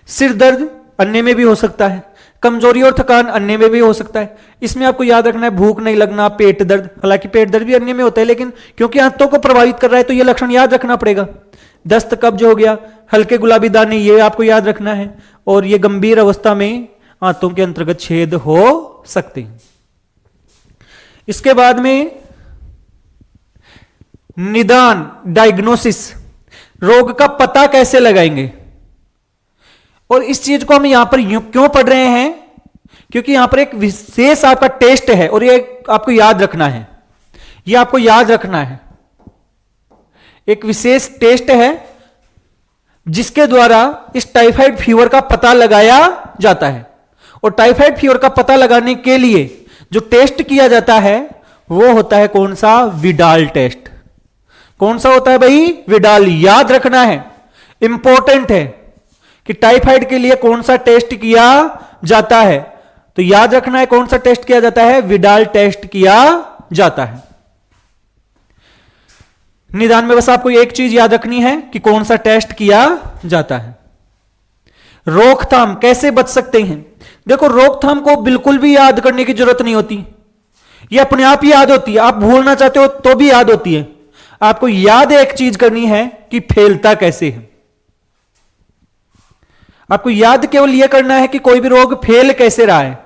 सिर दर्द अन्य में भी हो सकता है, कमजोरी और थकान अन्य में भी हो सकता है। इसमें आपको याद रखना है भूख नहीं लगना, पेट दर्द, हालांकि पेट दर्द भी अन्य में होता है, लेकिन क्योंकि आंतों को प्रभावित कर रहा है तो यह लक्षण याद रखना पड़ेगा। दस्त कब्ज हो गया, हल्के गुलाबी दाने, ये आपको याद रखना है। और ये गंभीर अवस्था में आंतों के अंतर्गत छेद हो सकते हैं। इसके बाद में निदान, डायग्नोसिस, रोग का पता कैसे लगाएंगे। और इस चीज को हम यहां पर क्यों पढ़ रहे हैं, क्योंकि यहां पर एक विशेष आपका टेस्ट है, और ये आपको याद रखना है, ये आपको याद रखना है। एक विशेष टेस्ट है जिसके द्वारा इस टाइफाइड फीवर का पता लगाया जाता है। और टाइफाइड फीवर का पता लगाने के लिए जो टेस्ट किया जाता है वो होता है कौन सा, विडाल टेस्ट। कौन सा होता है भाई, विडाल। याद रखना है, इंपॉर्टेंट है कि टाइफाइड के लिए कौन सा टेस्ट किया जाता है। तो याद रखना है कौन सा टेस्ट किया जाता है, विडाल टेस्ट किया जाता है। निदान में बस आपको एक चीज याद रखनी है कि कौन सा टेस्ट किया जाता है। रोकथाम, कैसे बच सकते हैं? देखो, रोकथाम को बिल्कुल भी याद करने की जरूरत नहीं होती, ये अपने आप ही याद होती है। आप भूलना चाहते हो तो भी याद होती है। आपको याद एक चीज करनी है कि फैलता कैसे है। आपको याद केवल यह करना है कि कोई भी रोग फैल कैसे रहा है,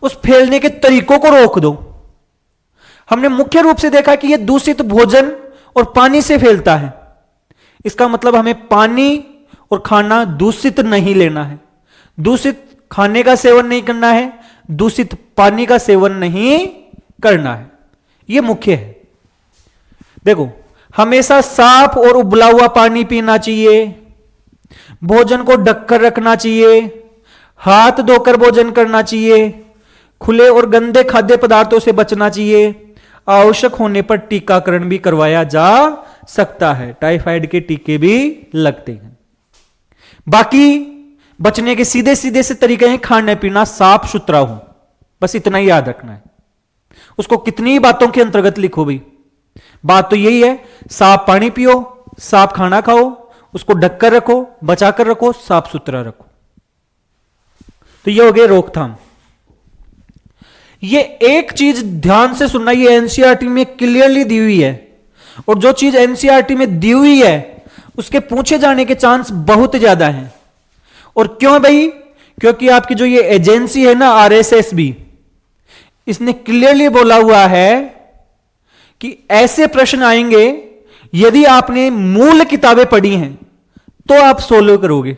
उस फैलने के तरीकों को रोक दो। हमने मुख्य रूप से देखा कि यह दूषित भोजन और पानी से फैलता है। इसका मतलब हमें पानी और खाना दूषित नहीं लेना है, दूषित खाने का सेवन नहीं करना है, दूषित पानी का सेवन नहीं करना है। यह मुख्य है। देखो, हमेशा साफ और उबला हुआ पानी पीना चाहिए, भोजन को ढककर रखना चाहिए, हाथ धोकर भोजन करना चाहिए, खुले और गंदे खाद्य पदार्थों से बचना चाहिए। आवश्यक होने पर टीकाकरण भी करवाया जा सकता है, टाइफाइड के टीके भी लगते हैं। बाकी बचने के सीधे सीधे से तरीके हैं, खाने पीना साफ सुथरा हो, बस इतना ही याद रखना है। उसको कितनी बातों के अंतर्गत लिखो भाई, बात तो यही है, साफ पानी पियो, साफ खाना खाओ, उसको ढककर रखो, बचाकर रखो, साफ सुथरा रखो। तो ये हो गए रोकथाम। ये एक चीज ध्यान से सुनना, ये एनसीईआरटी में क्लियरली दी हुई है, और जो चीज एनसीईआरटी में दी हुई है उसके पूछे जाने के चांस बहुत ज्यादा हैं। और क्यों भाई? क्योंकि आपकी जो ये एजेंसी है ना, आरएसएसबी, इसने क्लियरली बोला हुआ है कि ऐसे प्रश्न आएंगे, यदि आपने मूल किताबें पढ़ी हैं तो आप सोल्व करोगे।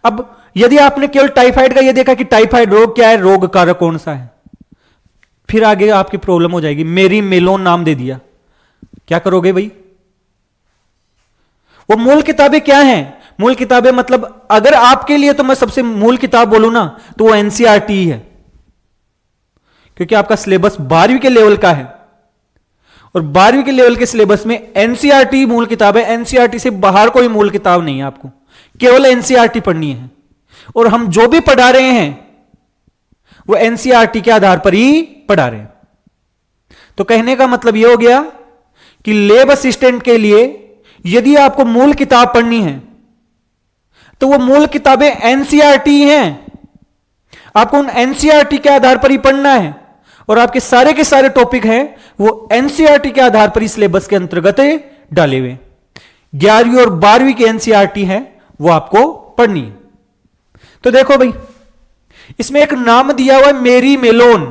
अब यदि आपने केवल टाइफाइड का यह देखा कि टाइफाइड रोग क्या है, रोग कारक कौन सा है, फिर आगे आपकी प्रॉब्लम हो जाएगी। मेरी मेलोन नाम दे दिया, क्या करोगे भाई? वो मूल किताबें क्या हैं? मूल किताबें मतलब अगर आपके लिए तो मैं सबसे मूल किताब बोलूं ना तो वो एनसीईआरटी है, क्योंकि आपका सिलेबस 12वीं के लेवल का है, और 12वीं के लेवल के सिलेबस में एनसीईआरटी मूल किताब है। एनसीईआरटी से बाहर कोई मूल किताब नहीं है, आपको केवल एनसीईआरटी पढ़नी है। और हम जो भी पढ़ा रहे हैं वो एनसीईआरटी के आधार पर ही पढ़ा रहे हैं। तो कहने का मतलब यह हो गया कि लैब असिस्टेंट के लिए यदि आपको मूल किताब पढ़नी है तो वो मूल किताबें एनसीईआरटी हैं, आपको उन एनसीईआरटी के आधार पर ही पढ़ना है, और आपके सारे टॉपिक हैं वो एनसीईआरटी के आधार पर ही सिलेबस के अंतर्गत डाले हुए। 11वीं और 12वीं की एनसीईआरटी है वो आपको पढ़नी है। तो देखो भाई, इसमें एक नाम दिया हुआ है मेरी मेलोन,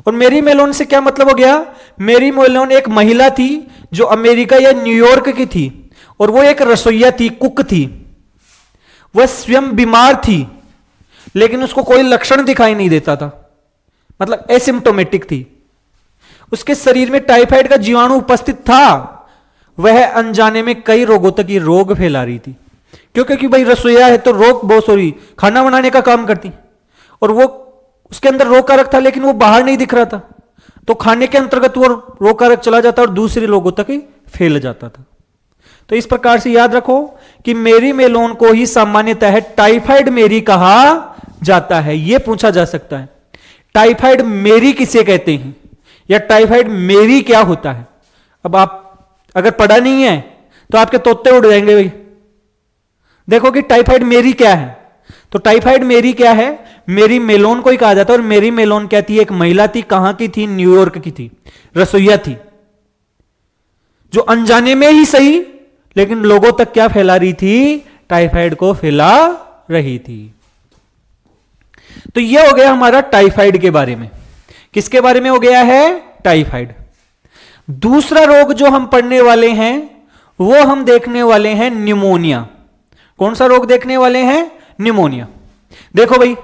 और मेरी मेलोन से क्या मतलब हो गया? मेरी मेलोन एक महिला थी जो अमेरिका या न्यूयॉर्क की थी, और वो एक रसोइया थी, कुक थी। वह स्वयं बीमार थी लेकिन उसको कोई लक्षण दिखाई नहीं देता था, मतलब एसिम्प्टोमेटिक थी। उसके शरीर में टाइफाइड का जीवाणु उपस्थित था, वह अनजाने में कई रोगों तक ये रोग फैला रही थी। क्योंकि भाई रसोइया है तो खाना बनाने का काम करती, और वो उसके अंदर रोग कारक था लेकिन वो बाहर नहीं दिख रहा था, तो खाने के अंतर्गत वो रोग कारक चला जाता और दूसरे लोगों तक ही फैल जाता था। तो इस प्रकार से याद रखो कि मेरी मेलोन को ही सामान्यतः टाइफाइड मेरी कहा जाता है। यह पूछा जा सकता है, टाइफाइड मेरी किसे कहते हैं, या टाइफाइड मेरी क्या होता है। अब आप अगर पढ़ा नहीं है तो आपके तोते उड़ जाएंगे भाई। देखो कि टाइफाइड मेरी क्या है, तो टाइफाइड मेरी क्या है? मेरी मेलोन को ही कहा जाता है। और मेरी मेलोन क्या थी? एक महिला थी, कहां की थी? न्यूयॉर्क की थी, रसोइया थी, जो अनजाने में ही सही लेकिन लोगों तक क्या फैला रही थी? टाइफाइड को फैला रही थी। तो यह हो गया हमारा टाइफाइड के बारे में। किसके बारे में हो गया है? टाइफाइड। दूसरा रोग जो हम पढ़ने वाले हैं वो हम देखने वाले हैं निमोनिया। कौन सा रोग देखने वाले हैं? निमोनिया। देखो भाई,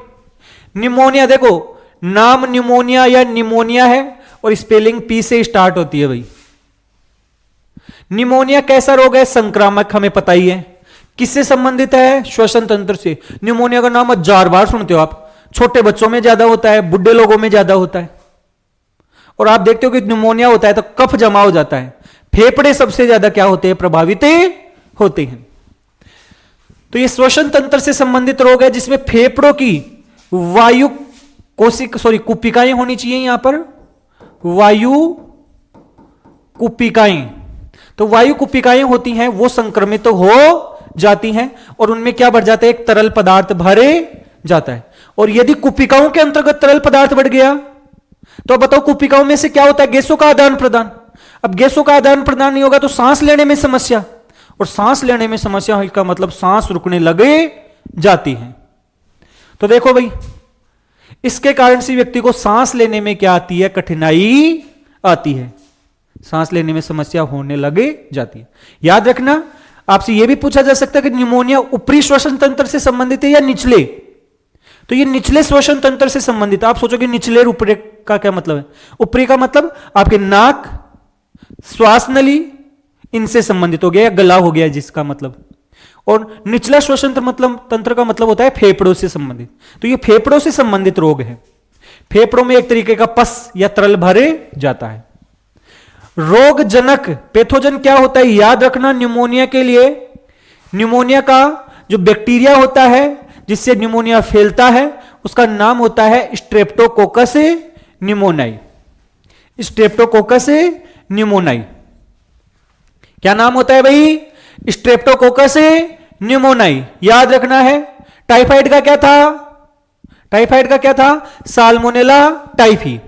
निमोनिया, देखो नाम निमोनिया या निमोनिया है और स्पेलिंग पी से स्टार्ट होती है भाई। निमोनिया कैसा रोग है? संक्रामक, हमें पता ही है। किससे संबंधित है? श्वसन तंत्र से। निमोनिया का नाम 1000 बार सुनते हो आप। छोटे बच्चों में ज्यादा होता है, बुढ़े लोगों में ज्यादा होता है। और आप देखते हो कि निमोनिया होता है तो कफ जमा हो जाता है, फेफड़े सबसे ज्यादा क्या होते हैं? प्रभावित होते हैं। तो ये श्वसन तंत्र से संबंधित रोग है जिसमें फेफड़ों की वायु कुपिकाएं होनी चाहिए। यहां पर वायु कुपिकाएं, तो वायु कुपिकाएं होती हैं, वो संक्रमित हो जाती हैं और उनमें क्या बढ़ जाता है, एक तरल पदार्थ भरे जाता है। और यदि कुपिकाओं के अंतर्गत तरल पदार्थ बढ़ गया तो अब बताओ कुपिकाओं में से क्या होता है, गैसों का आदान प्रदान। अब गैसों का आदान प्रदान नहीं होगा तो सांस लेने में समस्या, और सांस लेने में समस्या का मतलब सांस रुकने लगे जाती है। तो देखो भाई, इसके कारण से व्यक्ति को सांस लेने में क्या आती है, कठिनाई आती है, सांस लेने में समस्या होने लगे जाती है। याद रखना, आपसे यह भी पूछा जा सकता है कि निमोनिया ऊपरी श्वसन तंत्र से संबंधित है या निचले, तो ये निचले श्वसन तंत्र से संबंधित। आप सोचोगे निचले और ऊपरी का क्या मतलब है, ऊपरी का मतलब आपके नाक, श्वास नली, इनसे संबंधित हो गया, या गला हो गया जिसका मतलब। और निचला श्वसन तंत्र का मतलब होता है फेफड़ों से संबंधित। तो ये फेफड़ों से संबंधित रोग है, फेफड़ों में एक तरीके का पस या तरल भरे जाता है। रोगजनक पैथोजन क्या होता है, याद रखना, निमोनिया के लिए निमोनिया का जो बैक्टीरिया होता है जिससे निमोनिया फैलता है उसका नाम होता है स्ट्रेप्टोकोकस निमोनाई। स्ट्रेप्टोकोकस निमोनाई क्या नाम होता है भाई, स्ट्रेप्टोकोकस निमोनाई। याद रखना है। टाइफाइड का क्या था, टाइफाइड का क्या था, साल्मोनेला टाइफी,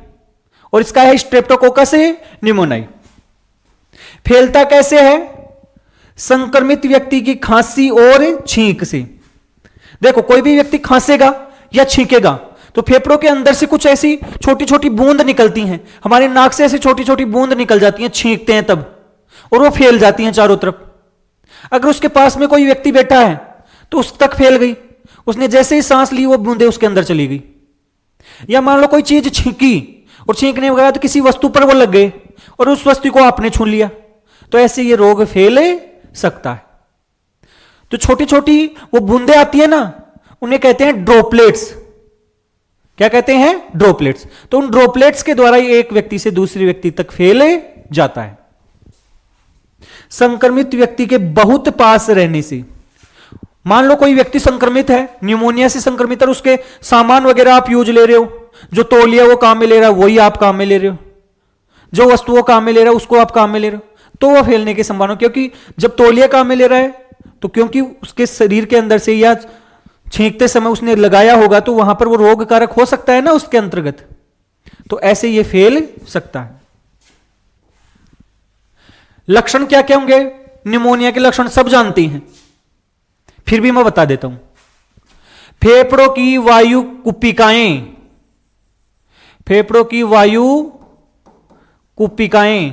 और इसका है स्ट्रेप्टोकोकस निमोनाई। फैलता कैसे है, संक्रमित व्यक्ति की खांसी और छींक से। देखो, कोई भी व्यक्ति खांसेगा या छींकेगा तो फेफड़ों के अंदर से कुछ ऐसी छोटी छोटी बूंद निकलती हैं, हमारे नाक से ऐसी छोटी छोटी बूंद निकल जाती हैं, छींकते हैं तब, और वो फैल जाती हैं चारों तरफ। अगर उसके पास में कोई व्यक्ति बैठा है तो उस तक फैल गई, उसने जैसे ही सांस ली वो बूंदे उसके अंदर चली गई। या मान लो कोई चीज छींकी और छींकने वगैरह तो किसी वस्तु पर वो लग गए और उस वस्तु को आपने छू लिया, तो ऐसे ये रोग फैल सकता है। तो छोटी छोटी वो बूंदे आती है ना, उन्हें कहते हैं ड्रॉपलेट्स। क्या कहते हैं, ड्रॉपलेट्स। तो उन ड्रॉपलेट्स के द्वारा एक व्यक्ति से दूसरे व्यक्ति तक फैल जाता है। संक्रमित व्यक्ति के बहुत पास रहने से, मान लो कोई व्यक्ति संक्रमित है, निमोनिया से संक्रमित है, उसके सामान वगैरह आप यूज ले रहे हो, जो तौलिया वो काम में ले रहा है वही आप काम में ले रहे हो, जो वस्तु वो काम में ले रहा है उसको आप काम में ले रहे हो, तो वह फैलने की संभावना। क्योंकि जब तौलिया काम में ले रहा है तो क्योंकि उसके शरीर के अंदर से या छींकते समय उसने लगाया होगा तो वहां पर वो रोग कारक हो सकता है ना उसके अंतर्गत, तो ऐसे ये फैल सकता है। लक्षण क्या क्या होंगे, निमोनिया के लक्षण सब जानते हैं, फिर भी मैं बता देता हूं। फेफड़ों की वायु कुपिकाएं, फेफड़ों की वायु कुपिकाएं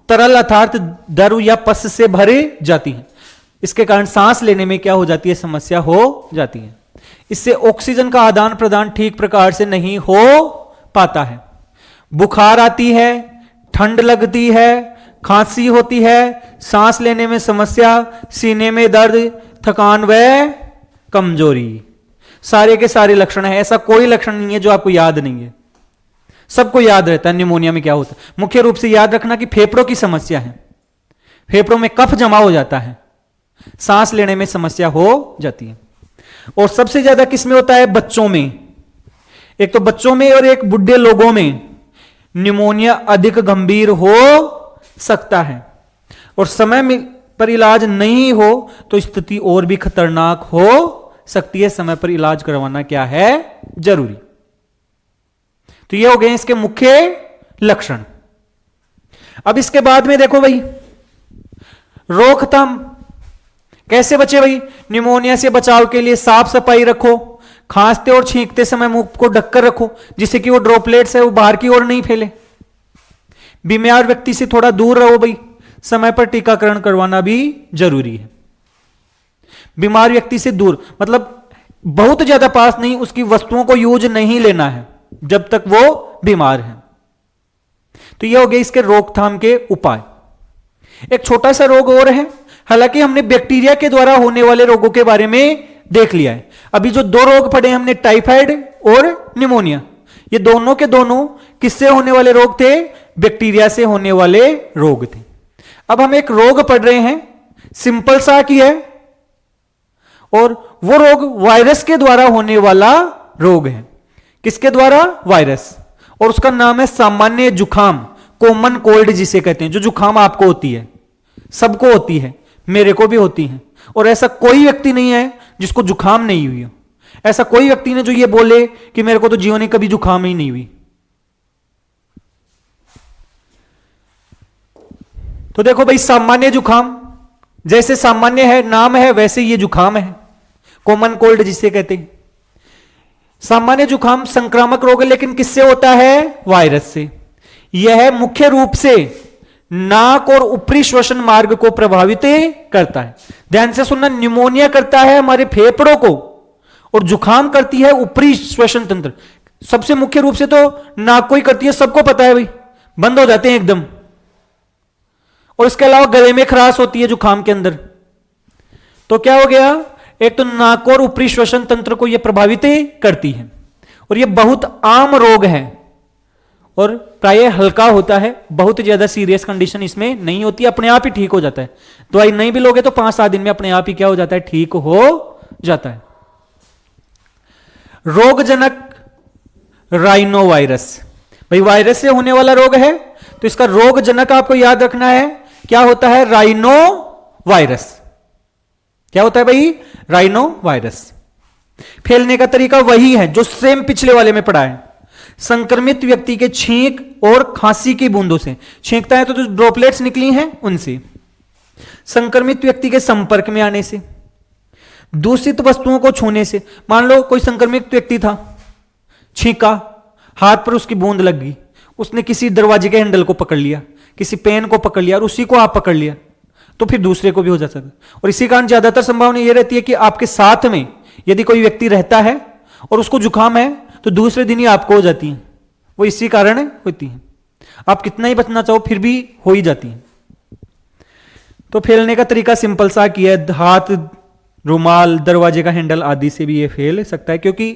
तरल अर्थात दर या पस से भरे जाती हैं। इसके कारण सांस लेने में क्या हो जाती है, समस्या हो जाती है। इससे ऑक्सीजन का आदान प्रदान ठीक प्रकार से नहीं हो पाता है। बुखार आती है, ठंड लगती है, खांसी होती है, सांस लेने में समस्या, सीने में दर्द, थकान व कमजोरी, सारे के सारे लक्षण है। ऐसा कोई लक्षण नहीं है जो आपको याद नहीं है, सबको याद रहता है निमोनिया में क्या होता है। मुख्य रूप से याद रखना कि फेफड़ों की समस्या है, फेफड़ों में कफ जमा हो जाता है, सांस लेने में समस्या हो जाती है। और सबसे ज्यादा किसमें होता है, बच्चों में। एक तो बच्चों में और एक बुढ़े लोगों में निमोनिया अधिक गंभीर हो सकता है, और समय में पर इलाज नहीं हो तो स्थिति और भी खतरनाक हो सकती है। समय पर इलाज करवाना क्या है, जरूरी। तो ये हो गए इसके मुख्य लक्षण। अब इसके बाद में देखो भाई, रोकथाम कैसे बचे भाई। निमोनिया से बचाव के लिए साफ सफाई रखो, खांसते और छींकते समय मुंह को ढककर रखो जिससे कि वो ड्रॉपलेट्स है वो बाहर की ओर नहीं फैले। बीमार व्यक्ति से थोड़ा दूर रहो भाई, समय पर टीकाकरण करवाना भी जरूरी है। बीमार व्यक्ति से दूर मतलब बहुत ज्यादा पास नहीं, उसकी वस्तुओं को यूज नहीं लेना है जब तक वो बीमार है। तो ये हो गए इसके रोकथाम के उपाय। एक छोटा सा रोग और है, हालांकि हमने बैक्टीरिया के द्वारा होने वाले रोगों के बारे में देख लिया है। अभी जो दो रोग पढ़े हमने, टाइफाइड और निमोनिया, ये दोनों के दोनों किससे होने वाले रोग थे, बैक्टीरिया से होने वाले रोग थे। अब हम एक रोग पढ़ रहे हैं, सिंपल सा की है, और वो रोग वायरस के द्वारा होने वाला रोग है। किसके द्वारा, वायरस, और उसका नाम है सामान्य जुखाम, कॉमन कोल्ड जिसे कहते हैं। जो जुखाम आपको होती है, सबको होती है, मेरे को भी होती है, और ऐसा कोई व्यक्ति नहीं है जिसको जुकाम नहीं हुई हो। ऐसा कोई व्यक्ति नहीं जो ये बोले कि मेरे को तो जीवन में कभी जुकाम ही नहीं हुई। तो देखो भाई, सामान्य जुकाम जैसे सामान्य है, नाम है, वैसे ये जुकाम है, कॉमन कोल्ड जिसे कहते हैं। सामान्य जुकाम संक्रामक रोग है, लेकिन किससे होता है? वायरस से। यह मुख्य रूप से नाक और ऊपरी श्वसन मार्ग को प्रभावित करता है। ध्यान से सुनना, निमोनिया करता है हमारे फेफड़ों को और जुकाम करती है ऊपरी श्वसन तंत्र। सबसे मुख्य रूप से तो नाक को ही करती है, सबको पता है भाई, बंद हो जाते हैं एकदम। और इसके अलावा गले में खराश होती है जुकाम के अंदर। तो क्या हो गया? एक तो नाक और ऊपरी श्वसन तंत्र को यह प्रभावित करती है और यह बहुत आम रोग है और प्रायः हल्का होता है। बहुत ज्यादा सीरियस कंडीशन इसमें नहीं होती, अपने आप ही ठीक हो जाता है। दवाई नहीं भी लोगे तो 5-7 दिन में अपने आप ही क्या हो जाता है? ठीक हो जाता है। रोगजनक राइनो वायरस, भाई वायरस से होने वाला रोग है तो इसका रोगजनक आपको याद रखना है, क्या होता है? Rhino virus. क्या होता है भाई? Rhino virus. फैलने का तरीका वही है जो सेम पिछले वाले में पढ़ा है। संक्रमित व्यक्ति के छींक और खांसी की बूंदों से, छींकता है तो जो ड्रॉपलेट्स निकली हैं उनसे, संक्रमित व्यक्ति के संपर्क में आने से, दूषित वस्तुओं को छूने से। मान लो कोई संक्रमित व्यक्ति था, छींका, हाथ पर उसकी बूंद लग गई, उसने किसी दरवाजे के हैंडल को पकड़ लिया, किसी पेन को पकड़ लिया और उसी को आप पकड़ लिया, तो फिर दूसरे को भी हो जाता है। और इसी कारण ज्यादातर संभावना यह रहती है कि आपके साथ में यदि कोई व्यक्ति रहता है और उसको जुकाम है तो दूसरे दिन ही आपको हो जाती है। वो इसी कारण होती है। आप कितना ही बचना चाहो फिर भी हो ही जाती है। तो फैलने का तरीका सिंपल सा किया है, हाथ, रुमाल, दरवाजे का हैंडल आदि से भी ये फैल सकता है, क्योंकि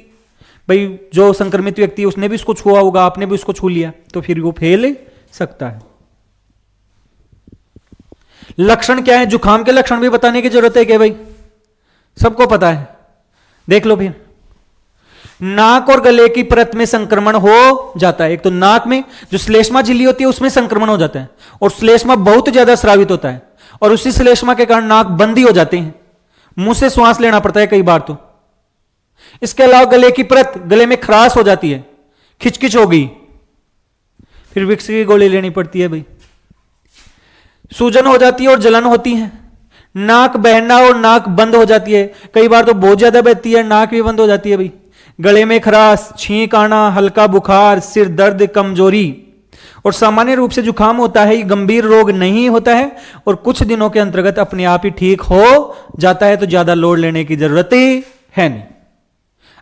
भाई जो संक्रमित व्यक्ति है उसने भी उसको छुआ होगा, आपने भी उसको छू लिया, तो फिर वो फैल सकता है। लक्षण क्या है? जुकाम के लक्षण भी बताने की जरूरत है क्या भाई? सबको पता है, देख लो फिर। नाक और गले की परत में संक्रमण हो जाता है। एक तो नाक में जो श्लेष्मा झिल्ली होती है उसमें संक्रमण हो जाता है और श्लेष्मा बहुत ज्यादा स्रावित होता है और उसी श्लेष्मा के कारण नाक बंद ही हो जाते हैं, मुंह से श्वास लेना पड़ता है कई बार तो। इसके अलावा गले की परत, गले में खराश हो जाती है, खिचखिच हो गई, फिर विक्स की गोली लेनी पड़ती है भाई। सूजन हो जाती है और जलन होती है, नाक बहना और नाक बंद हो जाती है, कई बार तो बहुत ज्यादा बहती है, नाक भी बंद हो जाती है भाई। गले में खराश, छींक आना, हल्का बुखार, सिर दर्द, कमजोरी। और सामान्य रूप से जुकाम होता है, ये गंभीर रोग नहीं होता है और कुछ दिनों के अंतर्गत अपने आप ही ठीक हो जाता है, तो ज्यादा लोड लेने की जरूरत ही है नहीं।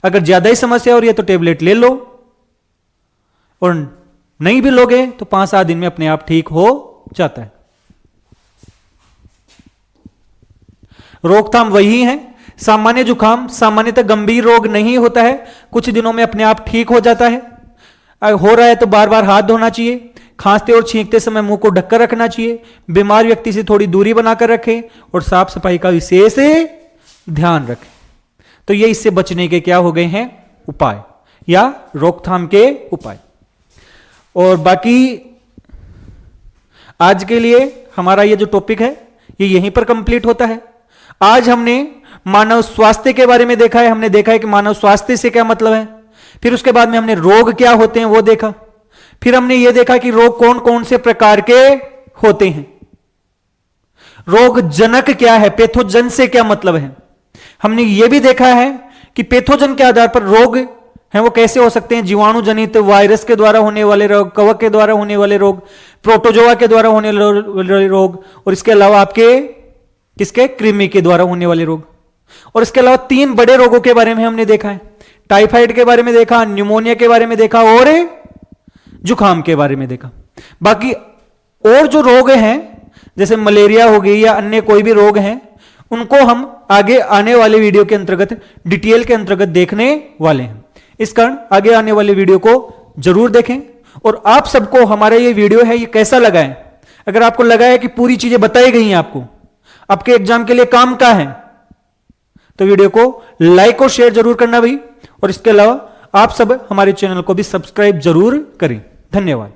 अगर ज्यादा ही समस्या हो रही है तो टेबलेट ले लो और नहीं भी लोगे तो 5-7 दिन में अपने आप ठीक हो जाता है। रोकथाम वही है, सामान्य जुकाम सामान्यतः गंभीर रोग नहीं होता है, कुछ दिनों में अपने आप ठीक हो जाता है। हो रहा है तो बार बार हाथ धोना चाहिए, खांसते और छींकते समय मुंह को ढककर रखना चाहिए, बीमार व्यक्ति से थोड़ी दूरी बनाकर रखें और साफ सफाई का विशेष ध्यान रखें। तो ये इससे बचने के क्या हो गए हैं? उपाय या रोकथाम के उपाय। और बाकी आज के लिए हमारा ये जो टॉपिक है ये यहीं पर कंप्लीट होता है। आज हमने मानव स्वास्थ्य के बारे में देखा है, हमने देखा है कि मानव स्वास्थ्य से क्या मतलब है, फिर उसके बाद में हमने रोग क्या होते हैं वो देखा, फिर हमने ये देखा कि रोग कौन कौन से प्रकार के होते हैं, रोग जनक क्या है, पैथोजन से क्या मतलब है। हमने ये भी देखा है कि पैथोजन के आधार पर रोग हैं वो कैसे हो सकते हैं, जीवाणु जनित, वायरस के द्वारा होने वाले रोग, कवक के द्वारा होने वाले रोग, प्रोटोजोआ के द्वारा होने वाले रोग, और इसके अलावा आपके किसके, कृमि के द्वारा होने वाले रोग। और इसके अलावा 3 बड़े रोगों के बारे में हमने देखा है, टाइफाइड के बारे में देखा, न्यूमोनिया के बारे में देखा और जुकाम के बारे में देखा। बाकी और जो रोग हैं जैसे मलेरिया हो गई या अन्य कोई भी रोग हैं उनको हम आगे आने वाले वीडियो के अंतर्गत डिटेल के अंतर्गत देखने वाले हैं। इस कारण आगे आने वाले वीडियो को जरूर देखें। और आप सबको हमारा ये वीडियो है ये कैसा लगा है, अगर आपको लगा है कि पूरी चीजें बताई गई हैं आपको, आपके एग्जाम के लिए काम का है, तो वीडियो को लाइक और शेयर जरूर करना भाई। और इसके अलावा आप सब हमारे चैनल को भी सब्सक्राइब जरूर करें। धन्यवाद।